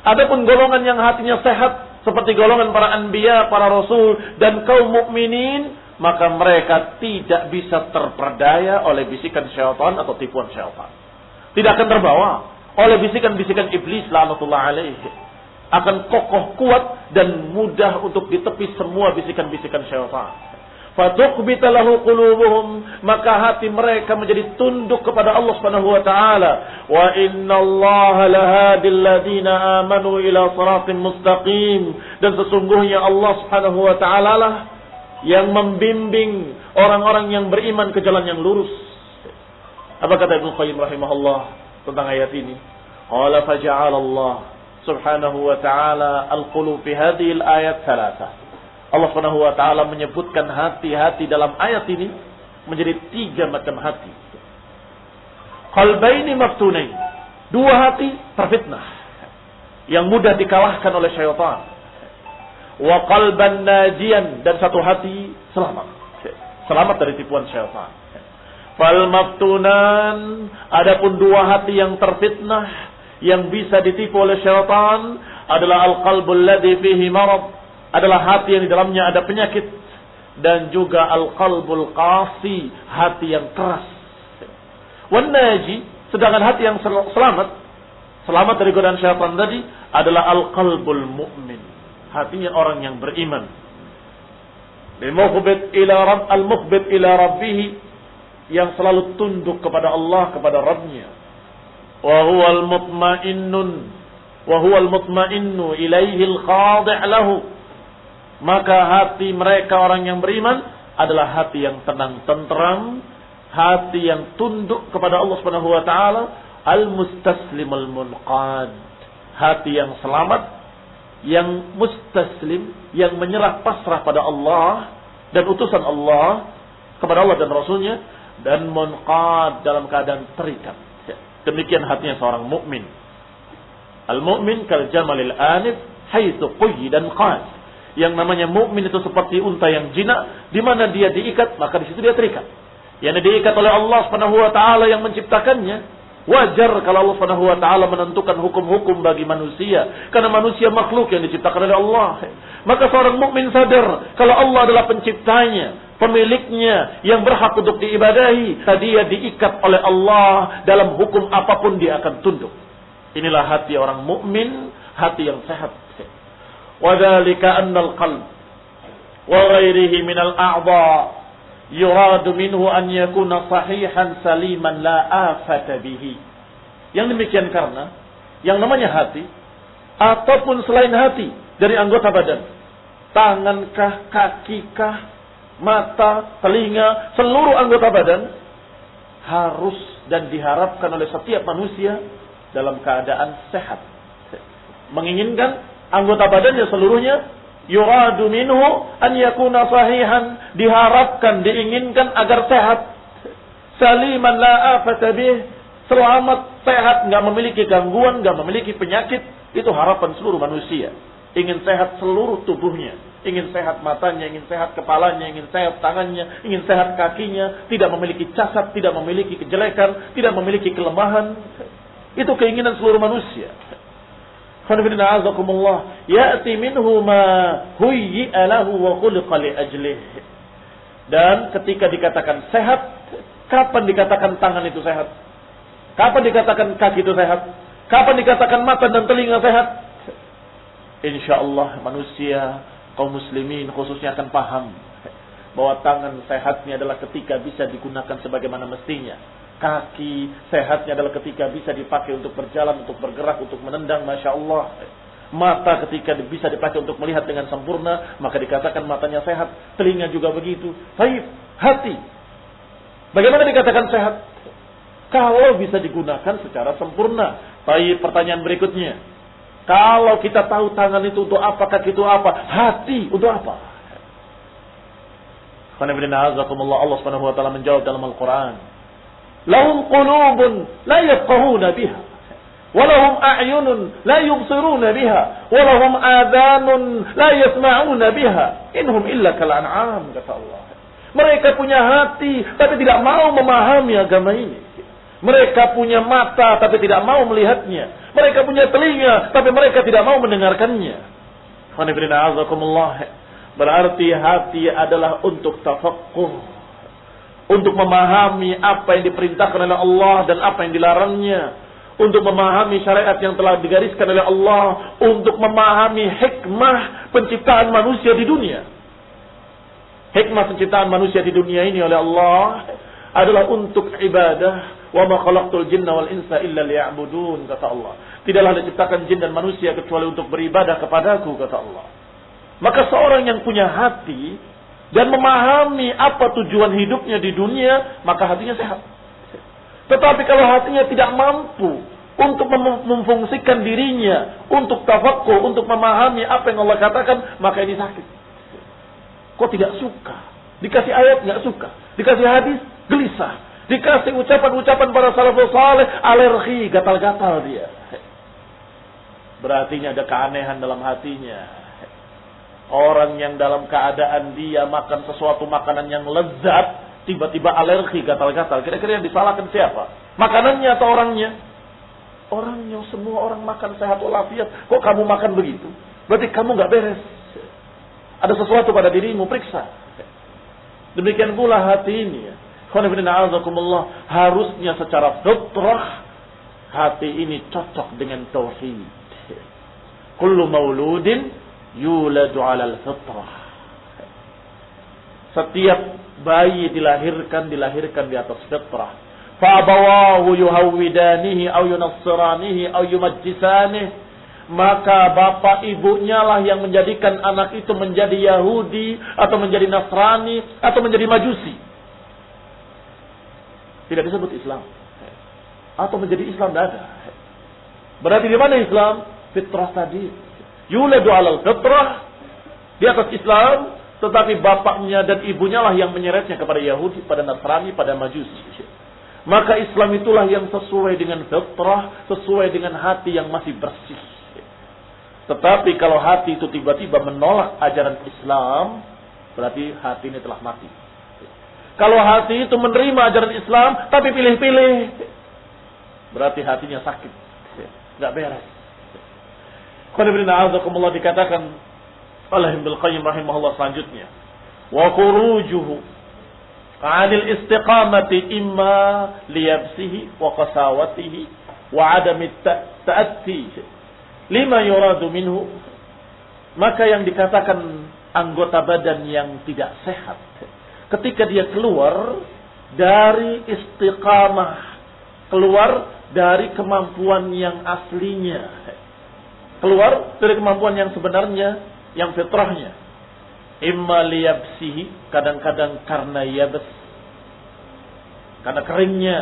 Adapun golongan yang hatinya sehat, seperti golongan para anbiya, para rasul dan kaum mukminin, maka mereka tidak bisa terperdaya oleh bisikan syaitan atau tipuan syaitan. Tidak akan terbawa oleh bisikan-bisikan iblis la'natullah alaihi. Akan kokoh, kuat dan mudah untuk ditepis semua bisikan-bisikan syaitan. Fatukhbita lahu qulubuhum, maka hati mereka menjadi tunduk kepada Allah Subhanahu wa taala. Wa innallaha lahadil ladzina amanu ila shiratin mustaqim, dan sesungguhnya Allah Subhanahu wa taala lah yang membimbing orang-orang yang beriman ke jalan yang lurus. Apa kata Ibnu Qayyim rahimahullah tentang ayat ini? Qala faja'ala Allah Subhanahu wa taala al-qulub fi hadhihi al-ayat thalathah. Allah Subhanahu wa taala menyebutkan hati-hati dalam ayat ini menjadi 3 macam hati. Qalbaini maftunain, 2 hati terfitnah yang mudah dikalahkan oleh syaitan. Wa qalban najian, dan 1 hati selamat dari tipuan syaitan. Fal maftunan, adapun 2 hati yang terfitnah yang bisa ditipu oleh syaitan adalah al-qalbul ladzi fihi marad, adalah hati yang di dalamnya ada penyakit, dan juga al-qalbul qasi, hati yang keras. Wan naji, sedangkan hati yang selamat dari godaan syaitan tadi adalah al-qalbul mu'min, hatinya orang yang beriman. Al-mukhbit ila rabbih, yang selalu tunduk kepada Allah, kepada Rabbnya. Wa huwal mutmainnu ilaihi al-khadi' lahu, maka hati mereka orang yang beriman adalah hati yang tenang, tentram, hati yang tunduk kepada Allah Subhanahu wa taala, al-mustaslimul munqad, hati yang selamat, yang mustaslim, yang menyerah pasrah pada Allah dan utusan Allah, kepada Allah dan Rasulnya, dan munqad, dalam keadaan terikat. Demikian hatinya seorang mukmin. Al-mu'min kal jamalil anif haitsu quyyidan qad. Yang namanya mukmin itu seperti unta yang jinak, di mana dia diikat maka di situ dia terikat. Yang diikat oleh Allah Subhanahu wa taala yang menciptakannya. Wajar kalau Allah Subhanahu wa taala menentukan hukum-hukum bagi manusia, karena manusia makhluk yang diciptakan oleh Allah. Maka seorang mukmin sadar kalau Allah adalah penciptanya, pemiliknya yang berhak untuk diibadahi. Dia diikat oleh Allah, dalam hukum apapun dia akan tunduk. Inilah hati orang mukmin, hati yang sehat. وذلك أن القلب وغيره من الأعضاء يراد منه أن يكون صحيحا سليما لا آفة به. Yang demikian karena yang namanya hati ataupun selain hati dari anggota badan, tangankah, kakikah, mata, telinga, seluruh anggota badan harus dan diharapkan oleh setiap manusia dalam keadaan sehat. Menginginkan anggota badannya seluruhnya, yuradu minhu an yakuna sahihan, diharapkan, diinginkan agar sehat. Saliman la afata bih, selamat, sehat, enggak memiliki gangguan, enggak memiliki penyakit. Itu harapan seluruh manusia. Ingin sehat seluruh tubuhnya, ingin sehat matanya, ingin sehat kepalanya, ingin sehat tangannya, ingin sehat kakinya, tidak memiliki cacat, tidak memiliki kejelekan, tidak memiliki kelemahan. Itu keinginan seluruh manusia. Ya'ti minhu ma huyyi'a lahu wa khuliqa li ajlih. Dan ketika dikatakan sehat, kapan dikatakan tangan itu sehat? Kapan dikatakan kaki itu sehat? Kapan dikatakan mata dan telinga sehat? Insya Allah manusia, kaum muslimin khususnya akan paham bahwa tangan sehatnya adalah ketika bisa digunakan sebagaimana mestinya. Kaki sehatnya adalah ketika bisa dipakai untuk berjalan, untuk bergerak, untuk menendang. Masya Allah. Mata ketika bisa dipakai untuk melihat dengan sempurna, maka dikatakan matanya sehat. Telinga juga begitu. Baik, hati. Bagaimana dikatakan sehat? Kalau bisa digunakan secara sempurna. Baik, pertanyaan berikutnya. Kalau kita tahu tangan itu untuk apa, kaki itu apa, hati untuk apa? Allah Subhanahu wa taala menjawab dalam Al-Qur'an. Lahum qulubun la yafqahuna biha, wa lahum a'yunun la yubsiruna biha, wa lahum adhanun la yasma'una biha, inhum illa kal an'am, kata Allah. Mereka punya hati tapi tidak mau memahami agama ini. Mereka punya mata tapi tidak mau melihatnya. Mereka punya telinga tapi mereka tidak mau mendengarkannya. Berarti hati adalah untuk tafaqquh, untuk memahami apa yang diperintahkan oleh Allah dan apa yang dilarangnya, untuk memahami syariat yang telah digariskan oleh Allah, untuk memahami hikmah penciptaan manusia di dunia. Hikmah penciptaan manusia di dunia ini oleh Allah adalah untuk ibadah. Wa ma khalaqtul jinna wal insa illa liya'budun, kata Allah. Tidaklah diciptakan jin dan manusia kecuali untuk beribadah kepadaku, kata Allah. Maka seorang yang punya hati dan memahami apa tujuan hidupnya di dunia, maka hatinya sehat. Tetapi kalau hatinya tidak mampu untuk memfungsikan dirinya, untuk tafaqquh, untuk memahami apa yang Allah katakan, maka ini sakit. Kok tidak suka? Dikasih ayat nggak suka, dikasih hadis gelisah, dikasih ucapan-ucapan para salafus saleh alergi, gatal-gatal dia. Berarti ada keanehan dalam hatinya. Orang yang dalam keadaan dia makan sesuatu makanan yang lezat, tiba-tiba alergi, gatal-gatal. Kira-kira yang disalahkan siapa? Makanannya atau orangnya? Orangnya. Semua orang makan sehat walafiat. Kok kamu makan begitu? Berarti kamu nggak beres. Ada sesuatu pada dirimu, periksa. Demikian pula hati ini. Harusnya secara fitrah hati ini cocok dengan tauhid. Kullu mauludin yuladu 'alal fitrah. Setiap bayi dilahirkan di atas fitrah. Fa abawahu yuhawwidanihi aw yunassiranihi aw yumajjisanihi. Maka bapak ibunya lah yang menjadikan anak itu menjadi Yahudi atau menjadi Nasrani atau menjadi Majusi. Tidak disebut Islam. Atau menjadi Islam, tidak ada. Berarti di mana Islam? Fitrah tadi. Yuladu 'alal fitrah, di atas Islam, tetapi bapaknya dan ibunya lah yang menyeretnya kepada Yahudi, pada Nasrani, pada Majusi. Maka Islam itulah yang sesuai dengan fitrah, sesuai dengan hati yang masih bersih. Tetapi kalau hati itu tiba-tiba menolak ajaran Islam, berarti hati ini telah mati. Kalau hati itu menerima ajaran Islam tapi pilih-pilih, berarti hatinya sakit, nggak beres. Qul dikatakan oleh Ibnu Qayyim rahimahullah selanjutnya, wa khurujuhu 'anil istiqamati imma liyabsihi wa qasawatihi wa 'adami ta'atti lima yuradu minhu. Maka yang dikatakan anggota badan yang tidak sehat ketika dia keluar dari istiqamah, keluar dari kemampuan yang aslinya, keluar dari kemampuan yang sebenarnya, yang fitrahnya. Imma liyabsihi, kadang-kadang karena yabs, karena keringnya,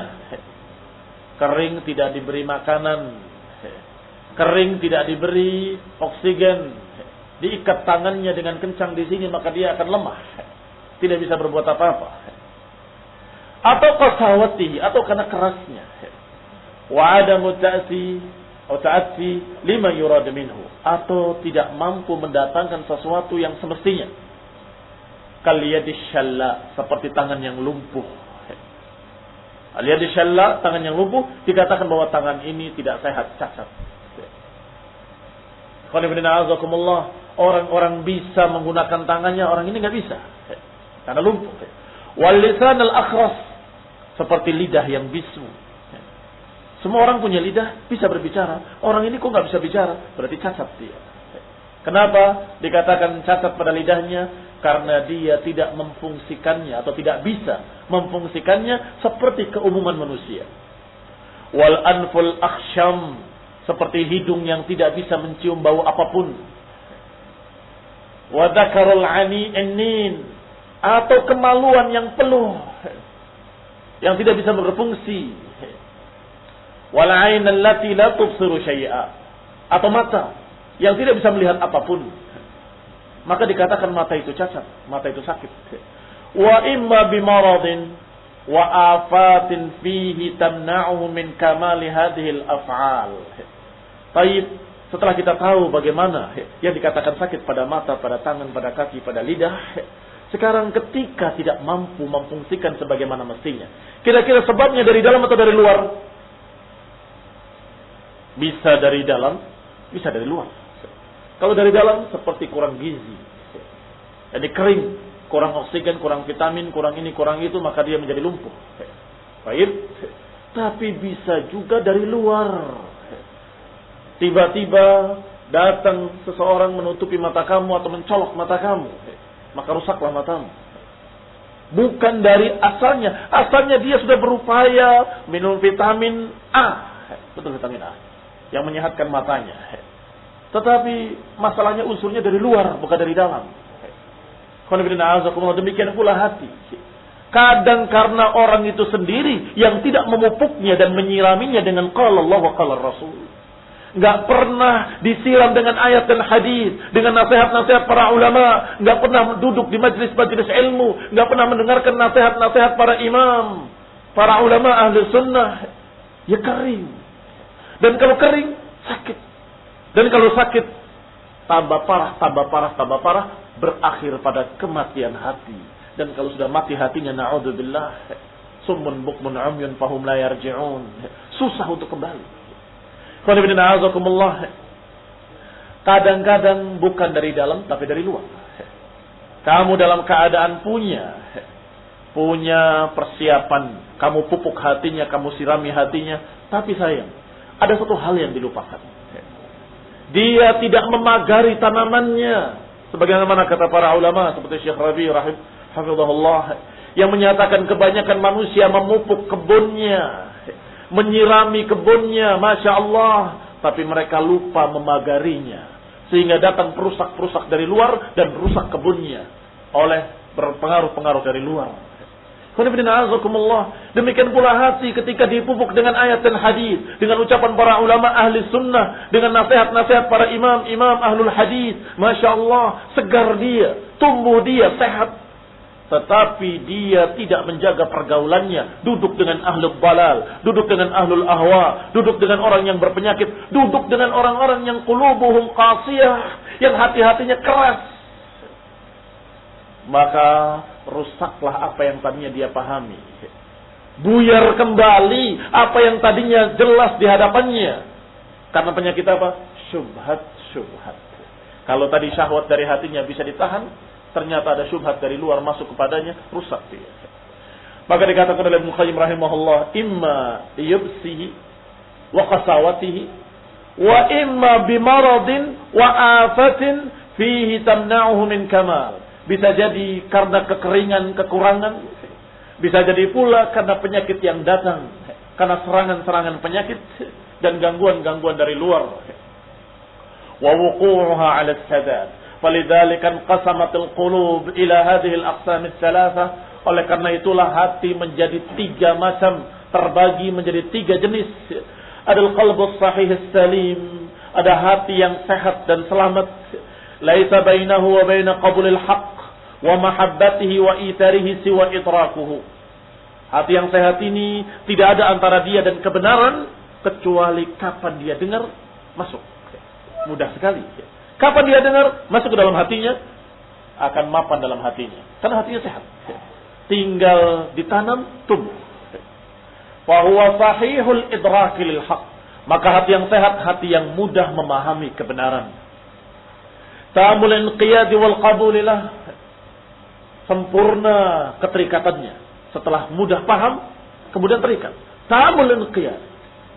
kering tidak diberi makanan, kering tidak diberi oksigen, diikat tangannya dengan kencang di sini, maka dia akan lemah, tidak bisa berbuat apa-apa. Atau qasawati, atau karena kerasnya. Wa adamu ta'ati lima yurad minhu, atau tidak mampu mendatangkan sesuatu yang semestinya. Kaliyadis syalla, seperti tangan yang lumpuh. Aliyadis syalla, tangan yang lumpuh, dikatakan bahwa tangan ini tidak sehat, cacat. Orang-orang bisa menggunakan tangannya, orang ini nggak bisa karena lumpuh. Wal lisan al akhras, seperti lidah yang bisu. Semua orang punya lidah, bisa berbicara. Orang ini kok nggak bisa bicara? Berarti cacat dia. Kenapa dikatakan cacat pada lidahnya? Karena dia tidak memfungsikannya atau tidak bisa memfungsikannya seperti keumuman manusia. Wal anful akhsham, seperti hidung yang tidak bisa mencium bau apapun. Wa dzakarul aninin, atau kemaluan yang peluh yang tidak bisa berfungsi. Wal ain allati la tubsiru syai'a, atau mata yang tidak bisa melihat apapun. Maka dikatakan mata itu cacat, mata itu sakit. Wa imma bimaradin wa afatin fihi tamna'uhu min kamali hadhil af'al. Baik, setelah kita tahu bagaimana yang dikatakan sakit pada mata, pada tangan, pada kaki, pada lidah, sekarang ketika tidak mampu memfungsikan sebagaimana mestinya, kira-kira sebabnya dari dalam atau dari luar? Bisa dari dalam, bisa dari luar. Kalau dari dalam seperti kurang gizi, jadi kering, kurang oksigen, kurang vitamin, kurang ini, kurang itu, maka dia menjadi lumpuh. Baik, tapi bisa juga dari luar. Tiba-tiba datang seseorang menutupi mata kamu atau mencolok mata kamu, maka rusaklah matamu. Bukan dari asalnya. Asalnya dia sudah berupaya minum vitamin A, betul, vitamin A, yang menyehatkan matanya. Tetapi masalahnya unsurnya dari luar, bukan dari dalam. Demikian pula hati. Kadang karena orang itu sendiri yang tidak memupuknya dan menyiraminya dengan qala Allah wa qala Rasul. Enggak pernah disiram dengan ayat dan hadis, dengan nasihat-nasihat para ulama, enggak pernah duduk di majelis-majelis ilmu, enggak pernah mendengarkan nasihat-nasihat para imam, para ulama ahli sunnah. Ya kering. Dan kalau kering, sakit. Dan kalau sakit, tambah parah, berakhir pada kematian hati. Dan kalau sudah mati hatinya, na'udzubillah, summun bukmun umyun fahum la yarji'un. Susah untuk kembali. Kadang-kadang bukan dari dalam, tapi dari luar. Kamu dalam keadaan punya persiapan. Kamu pupuk hatinya, kamu sirami hatinya. Tapi sayang, ada satu hal yang dilupakan. Dia tidak memagari tanamannya. Sebagaimana kata para ulama seperti Syekh Rabi hafizahullah, yang menyatakan kebanyakan manusia memupuk kebunnya, menyirami kebunnya, Masya Allah, tapi mereka lupa memagarinya, sehingga datang perusak-perusak dari luar dan rusak kebunnya oleh berpengaruh-pengaruh dari luar. Demikian pula hati ketika dipupuk dengan ayat dan hadis, dengan ucapan para ulama ahli sunnah, dengan nasihat-nasihat para imam ahlul hadis, Masya Allah, segar dia, tumbuh dia, sehat. Tetapi dia tidak menjaga pergaulannya, duduk dengan ahlul balal, duduk dengan ahlul ahwa, duduk dengan orang yang berpenyakit, duduk dengan orang-orang yang qulubuhum qasiyah, yang hati-hatinya keras. Maka rusaklah apa yang tadinya dia pahami. Buyar kembali apa yang tadinya jelas di hadapannya. Karena penyakit apa? Syubhat. Kalau tadi syahwat dari hatinya bisa ditahan, ternyata ada syubhat dari luar masuk kepadanya, rusak dia. Maka dikatakan oleh Ibnu Qayyim rahimahullah, imma yubsihi wa qasawatihi wa imma bimaradin wa afatin fihi tamna'uhu min kamal. Bisa jadi karena kekeringan, kekurangan. Bisa jadi pula karena penyakit yang datang. Karena serangan-serangan penyakit dan gangguan-gangguan dari luar. Wa wuqu'uha 'ala as-sadad. Falidzalika qasamatil qulub ila hadhihi al-aqsam ats-tsalatsa. Oleh karena itulah hati menjadi 3 macam, terbagi menjadi 3 jenis. Adal qalbus sahih as-salim, ada hati yang sehat dan selamat. Laisa bainahu wa baina qabulil haqq wa mahabbatihi wa itharihi siwa idrakuhu. Hati yang sehat ini tidak ada antara dia dan kebenaran kecuali kapan dia dengar, masuk. Mudah sekali. Kapan dia dengar, masuk ke dalam hatinya, akan mapan dalam hatinya. Karena hatinya sehat. Tinggal ditanam, tumbuh. Wa huwa sahihul idraki lil haqq. Maka hati yang sehat, hati yang mudah memahami kebenaran. Ta'amul inqiyadi wal qabulilah, sempurna keterikatannya. Setelah mudah paham, kemudian terikat. Ta'amul inqiyad,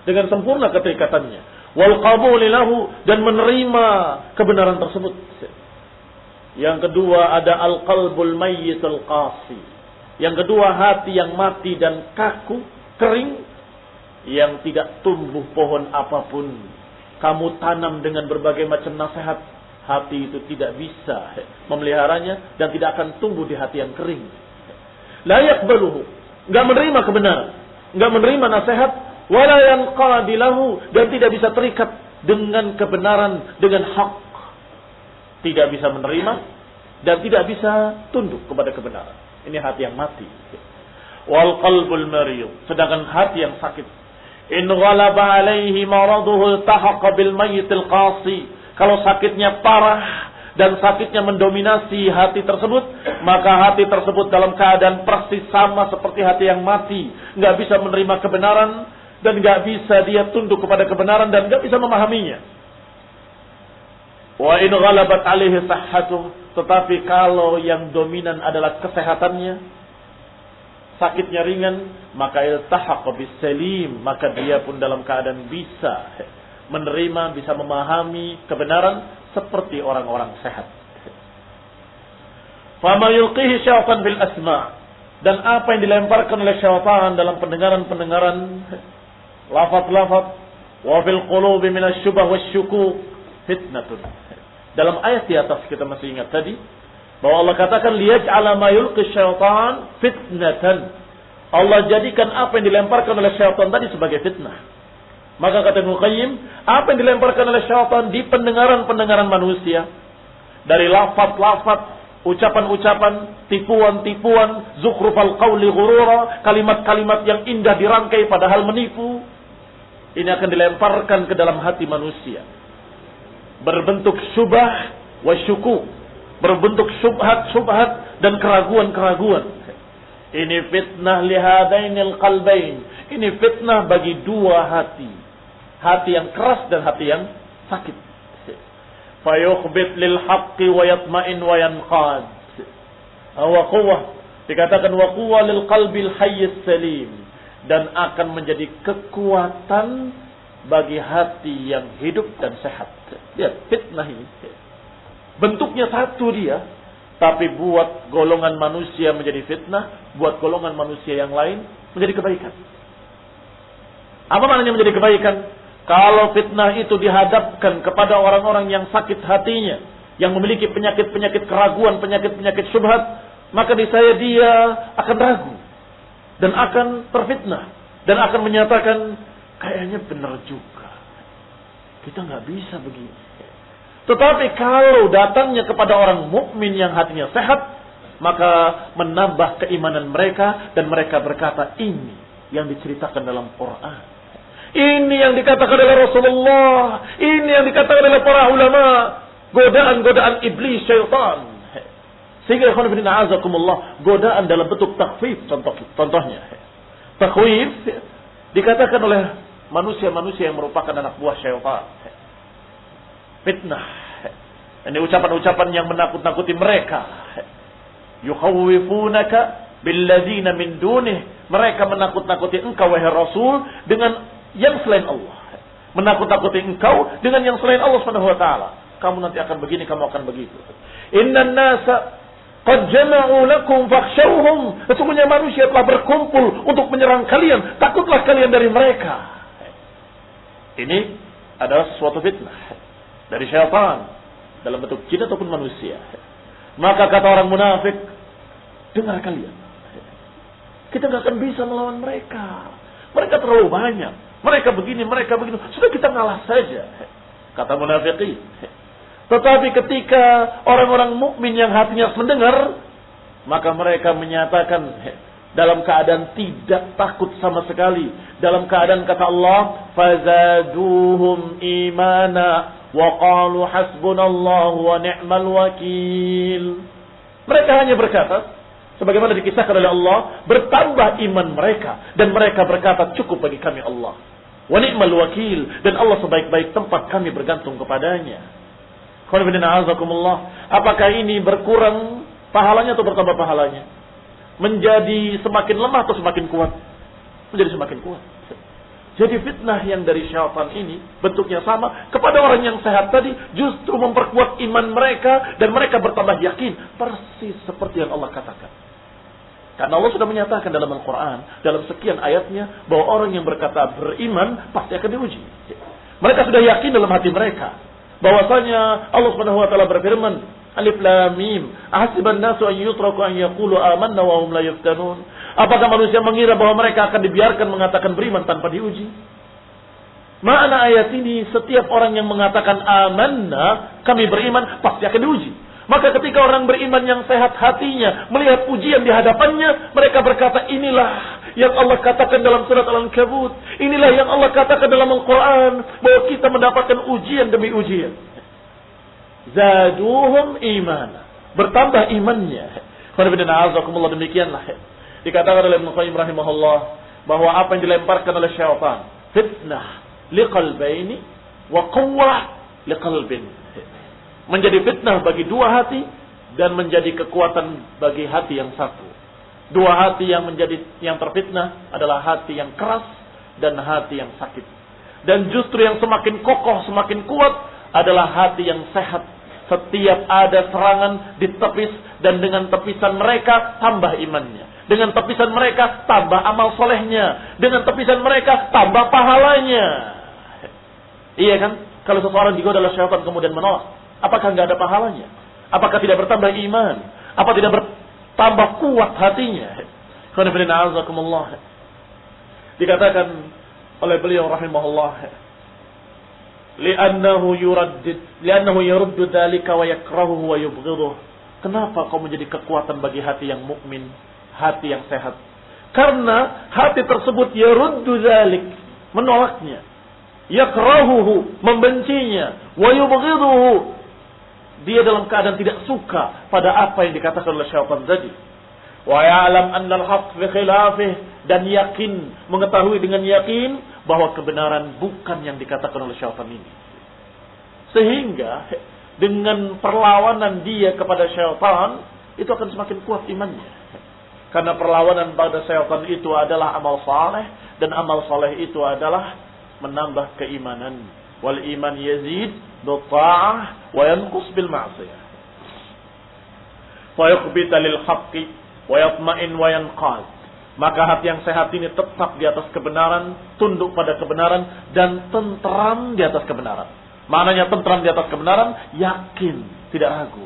dengan sempurna keterikatannya. Wal qabuli lahu, dan menerima kebenaran tersebut. Yang kedua ada al-qalbul mayyitul qasi. Yang kedua hati yang mati dan kaku, kering, yang tidak tumbuh pohon apapun. Kamu tanam dengan berbagai macam nasihat, hati itu tidak bisa memeliharanya dan tidak akan tumbuh di hati yang kering. La yaqbaluhu, enggak menerima kebenaran, enggak menerima nasihat, wala yanqadi lahu, dan tidak bisa terikat dengan kebenaran, dengan hak. Tidak bisa menerima dan tidak bisa tunduk kepada kebenaran. Ini hati yang mati. Wal qalbul marid, sedangkan hati yang sakit, in ghalaba alaihi maraduhu iltahaqa bil mayyitil qasi. Kalau sakitnya parah dan sakitnya mendominasi hati tersebut, maka hati tersebut dalam keadaan persis sama seperti hati yang mati, enggak bisa menerima kebenaran dan enggak bisa dia tunduk kepada kebenaran dan enggak bisa memahaminya. Wa in ghalabat alaihi sihhatuh, tetapi kalau yang dominan adalah kesehatannya, sakitnya ringan, maka iltahaqa bis salim, maka dia pun dalam keadaan bisa menerima, bisa memahami kebenaran seperti orang-orang sehat. Fama yulqihi syaitan bil asma', dan apa yang dilemparkan oleh syaitan dalam pendengaran-pendengaran, lafaz-lafaz, wa fil qulubi minasyubah wasyukuk fitnatun. Dalam ayat di atas kita masih ingat tadi bahwa Allah katakan liyaj'ala ma yulqi syaitan fitnatan. Allah jadikan apa yang dilemparkan oleh syaitan tadi sebagai fitnah. Maka kata Ibnu Qayyim, apa yang dilemparkan oleh syaitan di pendengaran-pendengaran manusia, dari lafaz-lafaz, ucapan-ucapan, tipuan-tipuan, zukhrufal qawli ghurura, kalimat-kalimat yang indah dirangkai padahal menipu, ini akan dilemparkan ke dalam hati manusia, berbentuk syubah wa syukuk, berbentuk syubhat-syubhat dan keraguan-keraguan. Ini fitnah lihadainil qalbain, ini fitnah bagi dua hati. Hati yang keras dan hati yang sakit. Fayukhbit lil haqqi wa yatma'in wa yanqad. Wa quwwah, dikatakan wa quwwah lil qalbil hayyis salim, dan akan menjadi kekuatan bagi hati yang hidup dan sehat. Lihat fitnah ini. Bentuknya satu dia, tapi buat golongan manusia menjadi fitnah, buat golongan manusia yang lain menjadi kebaikan. Apa maknanya menjadi kebaikan? Kalau fitnah itu dihadapkan kepada orang-orang yang sakit hatinya, yang memiliki penyakit-penyakit keraguan, penyakit-penyakit syubhat, maka niscaya dia akan ragu dan akan terfitnah dan akan menyatakan kayaknya benar juga, kita nggak bisa begini. Tetapi kalau datangnya kepada orang mukmin yang hatinya sehat, maka menambah keimanan mereka dan mereka berkata, ini yang diceritakan dalam Quran, ini yang dikatakan oleh Rasulullah, ini yang dikatakan oleh para ulama, godaan-godaan iblis syaitan. Sehingga ikhwan fillah a'azakumullah, godaan dalam bentuk takhwif contohnya. Takhwif dikatakan oleh manusia-manusia yang merupakan anak buah syaitan. Fitnah. Ini ucapan-ucapan yang menakut-nakuti mereka. Yukhawwifunaka billadzina min dunih. Mereka menakut-nakuti engkau wahai Rasul dengan yang selain Allah. Menakut-nakuti engkau dengan yang selain Allah Subhanahu wa taala. Kamu nanti akan begini, kamu akan begitu. Innan nasa qad jama'u lakum fakhshawhum. Sesungguhnya manusia telah berkumpul untuk menyerang kalian, takutlah kalian dari mereka. Ini adalah suatu fitnah dari syaitan dalam bentuk jin ataupun manusia. Maka kata orang munafik, dengar kalian, kita nggak akan bisa melawan mereka. Mereka terlalu banyak. Mereka begini, mereka begitu. Sudah kita ngalah saja, kata munafikin. Tetapi ketika orang-orang mukmin yang hatinya mendengar, maka mereka menyatakan dalam keadaan tidak takut sama sekali. Dalam keadaan kata Allah, fazaduhum imana wa qalu hasbunallahu wa ni'mal wakil. Mereka hanya berkata, sebagaimana dikisahkan oleh Allah, bertambah iman mereka dan mereka berkata, cukup bagi kami Allah. Wa ni'mal wakil, dan Allah sebaik-baik tempat kami bergantung kepadanya. Apakah ini berkurang pahalanya atau bertambah pahalanya? Menjadi semakin lemah atau semakin kuat? Menjadi semakin kuat. Jadi fitnah yang dari syaitan ini bentuknya sama kepada orang yang sehat tadi, justru memperkuat iman mereka dan mereka bertambah yakin persis seperti yang Allah katakan. Karena Allah sudah menyatakan dalam Al-Quran, dalam sekian ayatnya, bahwa orang yang berkata beriman pasti akan diuji. Mereka sudah yakin dalam hati mereka bahwasanya Allah Subhanahu wa taala berfirman, Alif Lam Mim, ahasiban nasu an yutraku an yaqulu amanna wa hum la yuftanun. Apakah manusia mengira bahwa mereka akan dibiarkan mengatakan beriman tanpa diuji? Makna ayat ini, setiap orang yang mengatakan amanna, kami beriman, pasti akan diuji. Maka ketika orang beriman yang sehat hatinya melihat ujian di hadapannya, mereka berkata, inilah yang Allah katakan dalam surat Al-Ankabut, inilah yang Allah katakan dalam Al-Quran, bahwa kita mendapatkan ujian demi ujian. Zaduhum imana, bertambah imannya. Demikianlah dikatakan oleh Ibnu Qayyim rahimahullah, bahwa apa yang dilemparkan oleh syaitan, fitnah liqalbaini wa quwwah liqalbin, menjadi fitnah bagi dua hati dan menjadi kekuatan bagi hati yang satu. Dua hati yang terfitnah adalah hati yang keras dan hati yang sakit. Dan justru yang semakin kokoh, semakin kuat adalah hati yang sehat. Setiap ada serangan ditepis, dan dengan tepisan mereka tambah imannya. Dengan tepisan mereka tambah amal solehnya. Dengan tepisan mereka tambah pahalanya. Iya kan? Kalau seseorang digoda oleh syaitan kemudian menolak, apakah enggak ada pahalanya? Apakah tidak bertambah iman? Apa tidak bertambah kuat hatinya? Dikatakan oleh beliau rahimahullah, li'annahu yuruddu dzalika wa yakrahuhu wa yubghiduhu. Kenapa kau menjadi kekuatan bagi hati yang mukmin, hati yang sehat? Karena hati tersebut yuruddu dzalik, menolaknya, yakrahuhu, membencinya, wa yubghiduhu, dia dalam keadaan tidak suka pada apa yang dikatakan oleh syaitan tadi. Wa ya'lam anna al-haqq bi khilafih, dan yakin, mengetahui dengan yakin bahwa kebenaran bukan yang dikatakan oleh syaitan ini. Sehingga dengan perlawanan dia kepada syaitan, itu akan semakin kuat imannya. Karena perlawanan pada syaitan itu adalah amal saleh, dan amal saleh itu adalah menambah keimanan. Wal iman yazid bil ta'ah wa yanqus bil ma'siyah. Fa yukhbita lil haqqi wa yatma'in wa yanqad. Maka hati yang sehat ini tetap di atas kebenaran, tunduk pada kebenaran, dan tentram di atas kebenaran. Maknanya tentram di atas kebenaran, yakin, tidak ragu.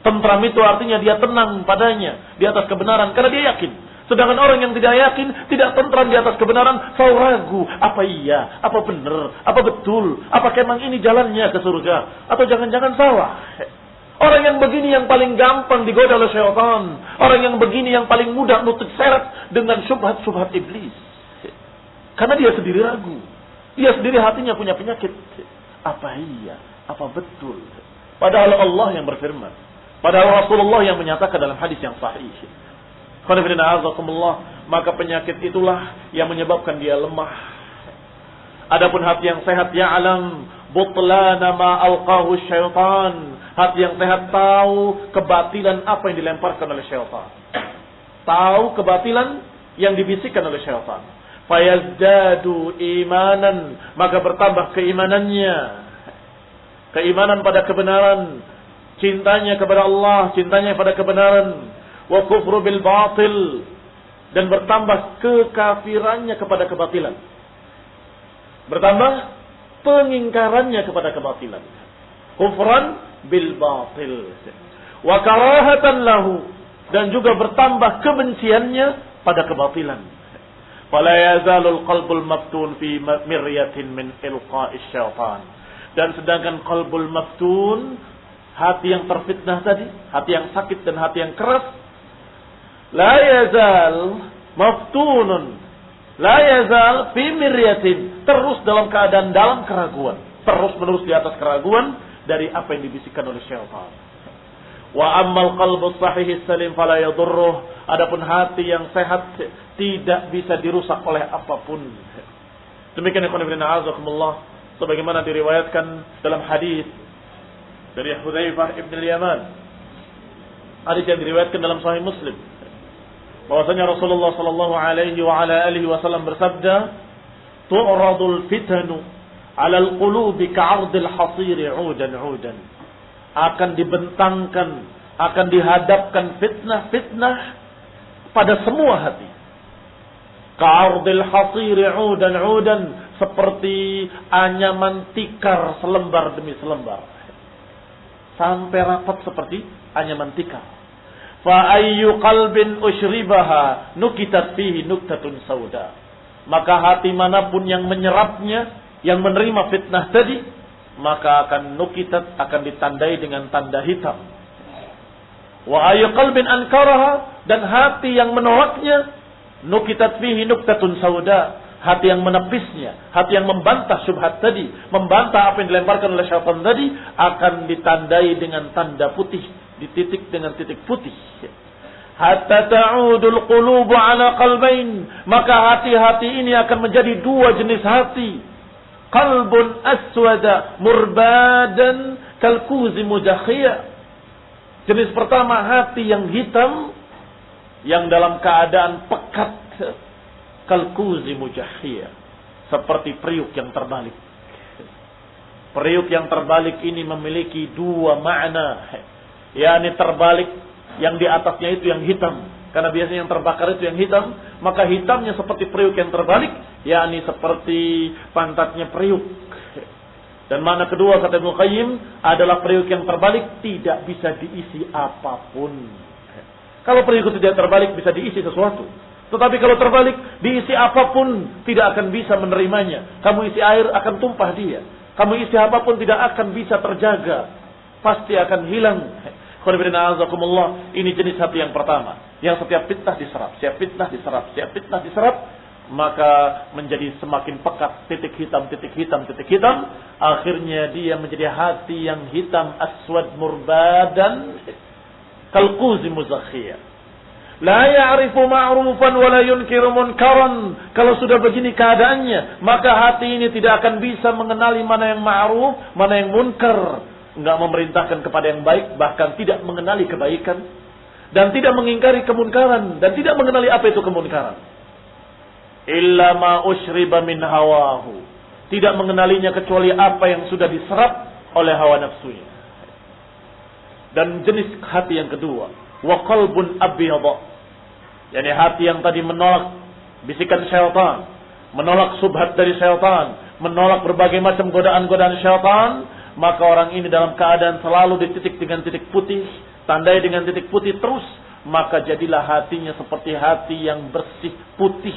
Tentram itu artinya dia tenang padanya, di atas kebenaran, karena dia yakin. Sedangkan orang yang tidak yakin, tidak tentram di atas kebenaran, selalu ragu. Apa iya? Apa benar? Apa betul? Apakah memang ini jalannya ke surga? Atau jangan-jangan salah? Orang yang begini yang paling gampang digoda oleh syaitan. Orang yang begini yang paling mudah nutup seret dengan syubhat-syubhat iblis. Karena dia sendiri ragu. Dia sendiri hatinya punya penyakit. Apa iya? Apa betul? Padahal Allah yang berfirman. Padahal Rasulullah yang menyatakan dalam hadis yang sahih. Maka penyakit itulah yang menyebabkan dia lemah. Adapun hati yang sehat, ya'lam butlana ma alqahu syaitan. Hati yang sehat tahu kebatilan apa yang dilemparkan oleh syaitan. Tahu kebatilan yang dibisikkan oleh syaitan. Fayazdadu imanan, maka bertambah keimanannya. Keimanan pada kebenaran, cintanya kepada Allah, cintanya pada kebenaran. Wa kufru bil batil, dan bertambah kekafirannya kepada kebatilan. Bertambah pengingkarannya kepada kebatilan. Kufran bil batil. Wa karahatan lahu, dan juga bertambah kebenciannya pada kebatilan. Fala yazalul qalbul maftun fi miryatin min ilqa'is syaitan. Dan sedangkan qalbul maftun, hati yang terfitnah tadi, hati yang sakit dan hati yang keras, la yazal maftunun, la yazal fi miryatin, terus dalam keadaan dalam keraguan, terus menerus di atas keraguan dari apa yang dibisikkan oleh syaitan. Wa ammal qalbu sahih salim fala yadurruh, adapun hati yang sehat tidak bisa dirusak oleh apapun. Demikian ikhwan fillah azakumullah, sebagaimana diriwayatkan dalam hadis dari Hudzaifah ibn al-Yaman, hadis yang diriwayatkan dalam Sahih Muslim, bahwasanya Rasulullah sallallahu alaihi wa ala alihi wasallam bersabda, tu'radul fitanu 'alal qulubi ka'ardil hasiri 'udan 'udan. Akan dibentangkan, akan dihadapkan fitnah-fitnah pada semua hati. Ka'ardil hasiri 'udan 'udan, seperti anyaman tikar selembar demi selembar. Sampai rapat seperti anyaman tikar. Fa ayyu qalbin ushribaha nukitat fihi nuktatun sauda. Maka hati manapun yang menyerapnya, yang menerima fitnah tadi, maka akan nukitat, akan ditandai dengan tanda hitam. Wa ayyu qalbin ankaraha, dan hati yang menolaknya, nukitat fihi nuktatun sauda. Hati yang menepisnya, hati yang membantah syubhat tadi, membantah apa yang dilemparkan oleh syaitan tadi, akan ditandai dengan tanda putih, dititik dengan titik putih. Hatta ta'udul qulubu ala qalbain, maka hati-hati ini akan menjadi dua jenis hati. Qalbun aswada murbadan kalkuzi mujakhiyah. Jenis pertama, hati yang hitam, yang dalam keadaan pekat, kalkuzi mujahiyah, seperti periuk yang terbalik. Periuk yang terbalik ini memiliki dua makna, yakni terbalik, yang di atasnya itu yang hitam, karena biasanya yang terbakar itu yang hitam, maka hitamnya seperti periuk yang terbalik, yakni seperti pantatnya periuk. Dan makna kedua kata Ibnu Qayyim adalah periuk yang terbalik tidak bisa diisi apapun. Kalau periuk itu tidak terbalik bisa diisi sesuatu. Tetapi kalau terbalik, diisi apapun tidak akan bisa menerimanya. Kamu isi air akan tumpah dia. Kamu isi apapun tidak akan bisa terjaga. Pasti akan hilang. Ini jenis hati yang pertama. Yang setiap fitnah diserap, setiap fitnah diserap, setiap fitnah diserap, maka menjadi semakin pekat, titik hitam, titik hitam, titik hitam. Akhirnya dia menjadi hati yang hitam, aswad murbadan, kalquzi muzakhiyah. La ya'rifu ma'rufan wa la yunkiru munkaran. Kalau sudah begini keadaannya, maka hati ini tidak akan bisa mengenali mana yang ma'ruf, mana yang munkar. Enggak memerintahkan kepada yang baik, bahkan tidak mengenali kebaikan, dan tidak mengingkari kemunkaran, dan tidak mengenali apa itu kemunkaran. Illa ma ushriba min hawahu. Tidak mengenalinya kecuali apa yang sudah diserap oleh hawa nafsunya. Dan jenis hati yang kedua, wa qalbun abyadha, yakni hati yang tadi menolak bisikan syaitan, menolak subhat dari syaitan, menolak berbagai macam godaan-godaan syaitan, maka orang ini dalam keadaan selalu dititik dengan titik putih, tandai dengan titik putih terus, maka jadilah hatinya seperti hati yang bersih putih.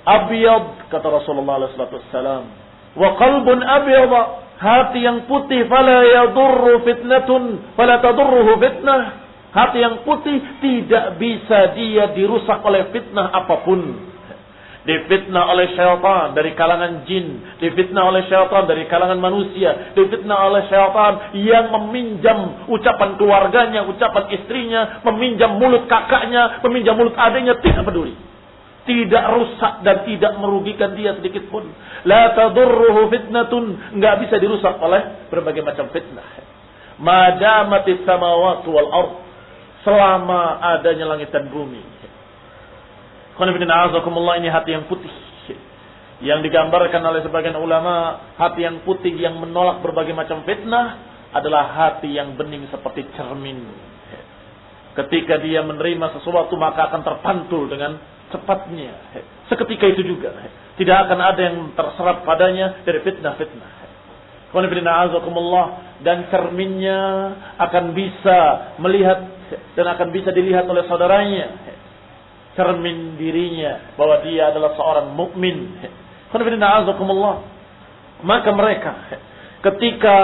Abyad, kata Rasulullah SAW, wa qalbun abyadha, hati yang putih, fala yadurru fitnatun, fala tadurruhu fitnah. Hati yang putih tidak bisa dia dirusak oleh fitnah apapun. Difitnah oleh syaitan dari kalangan jin, difitnah oleh syaitan dari kalangan manusia, difitnah oleh syaitan yang meminjam ucapan keluarganya, ucapan istrinya, meminjam mulut kakaknya, meminjam mulut adiknya, tidak peduli. Tidak rusak dan tidak merugikan dia sedikit pun. La tadurruhu fitnatun, enggak bisa dirusak oleh berbagai macam fitnah. Madamatis samawati wal ardh, selama adanya langit dan bumi. Ini hati yang putih, yang digambarkan oleh sebagian ulama, hati yang putih yang menolak berbagai macam fitnah adalah hati yang bening seperti cermin. Ketika dia menerima sesuatu maka akan terpantul dengan cepatnya. Seketika itu juga tidak akan ada yang terserap padanya dari fitnah-fitnah. Dan cerminnya akan bisa melihat dan akan bisa dilihat oleh saudaranya, cermin dirinya bahwa dia adalah seorang mukmin. Maka mereka ketika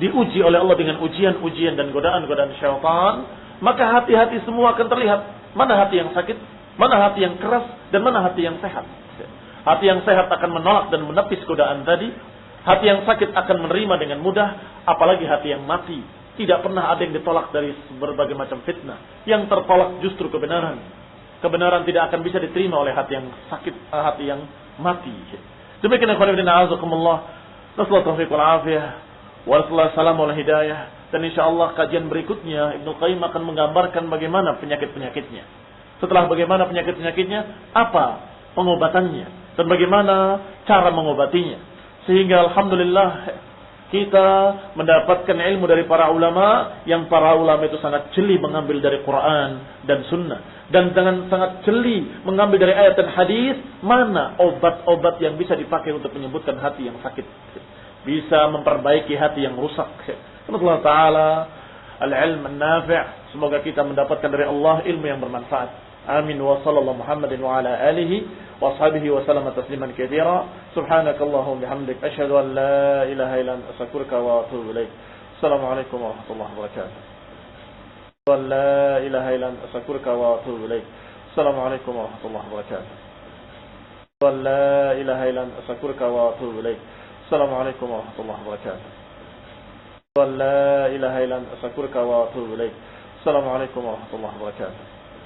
diuji oleh Allah dengan ujian-ujian dan godaan-godaan syaitan, maka hati-hati semua akan terlihat mana hati yang sakit, mana hati yang keras, dan mana hati yang sehat. Hati yang sehat akan menolak dan menepis godaan tadi. Hati yang sakit akan menerima dengan mudah, apalagi hati yang mati. Tidak pernah ada yang ditolak dari berbagai macam fitnah. Yang tertolak justru kebenaran. Kebenaran tidak akan bisa diterima oleh hati yang sakit, hati yang mati. Demikian ikhwan fillah azakumullah. Nasallahu taufiq wal afiyah. Wassalamu ala hidayah. Dan insyaallah kajian berikutnya Ibnu Qayyim akan menggambarkan bagaimana penyakit-penyakitnya. Setelah bagaimana penyakit-penyakitnya, apa pengobatannya. dan bagaimana cara mengobatinya. Sehingga alhamdulillah kita mendapatkan ilmu dari para ulama, yang para ulama itu sangat jeli mengambil dari Quran dan Sunnah, dan dengan sangat jeli mengambil dari ayat dan hadis mana obat-obat yang bisa dipakai untuk menyembuhkan hati yang sakit, bisa memperbaiki hati yang rusak. Allah Ta'ala al-ilm an-nafi', semoga kita mendapatkan dari Allah ilmu yang bermanfaat. Amin wa sallallahu Muhammadin wa ala alihi wa ashabihi wa sallama tasliman katsira. Subhanakallahumma bihamdik asyhadu an la ilaha illa anta astaghfiruka wa atubu ilaik. Assalamualaikum warahmatullahi wabarakatuh. La ilaha illa anta astaghfiruka wa atubu ilaik. Assalamualaikum warahmatullahi wabarakatuh. La ilaha illa anta astaghfiruka wa atubu ilaik. Assalamualaikum warahmatullahi wabarakatuh. La ilaha illa anta astaghfiruka wa atubu ilaik. Assalamualaikum warahmatullahi wabarakatuh.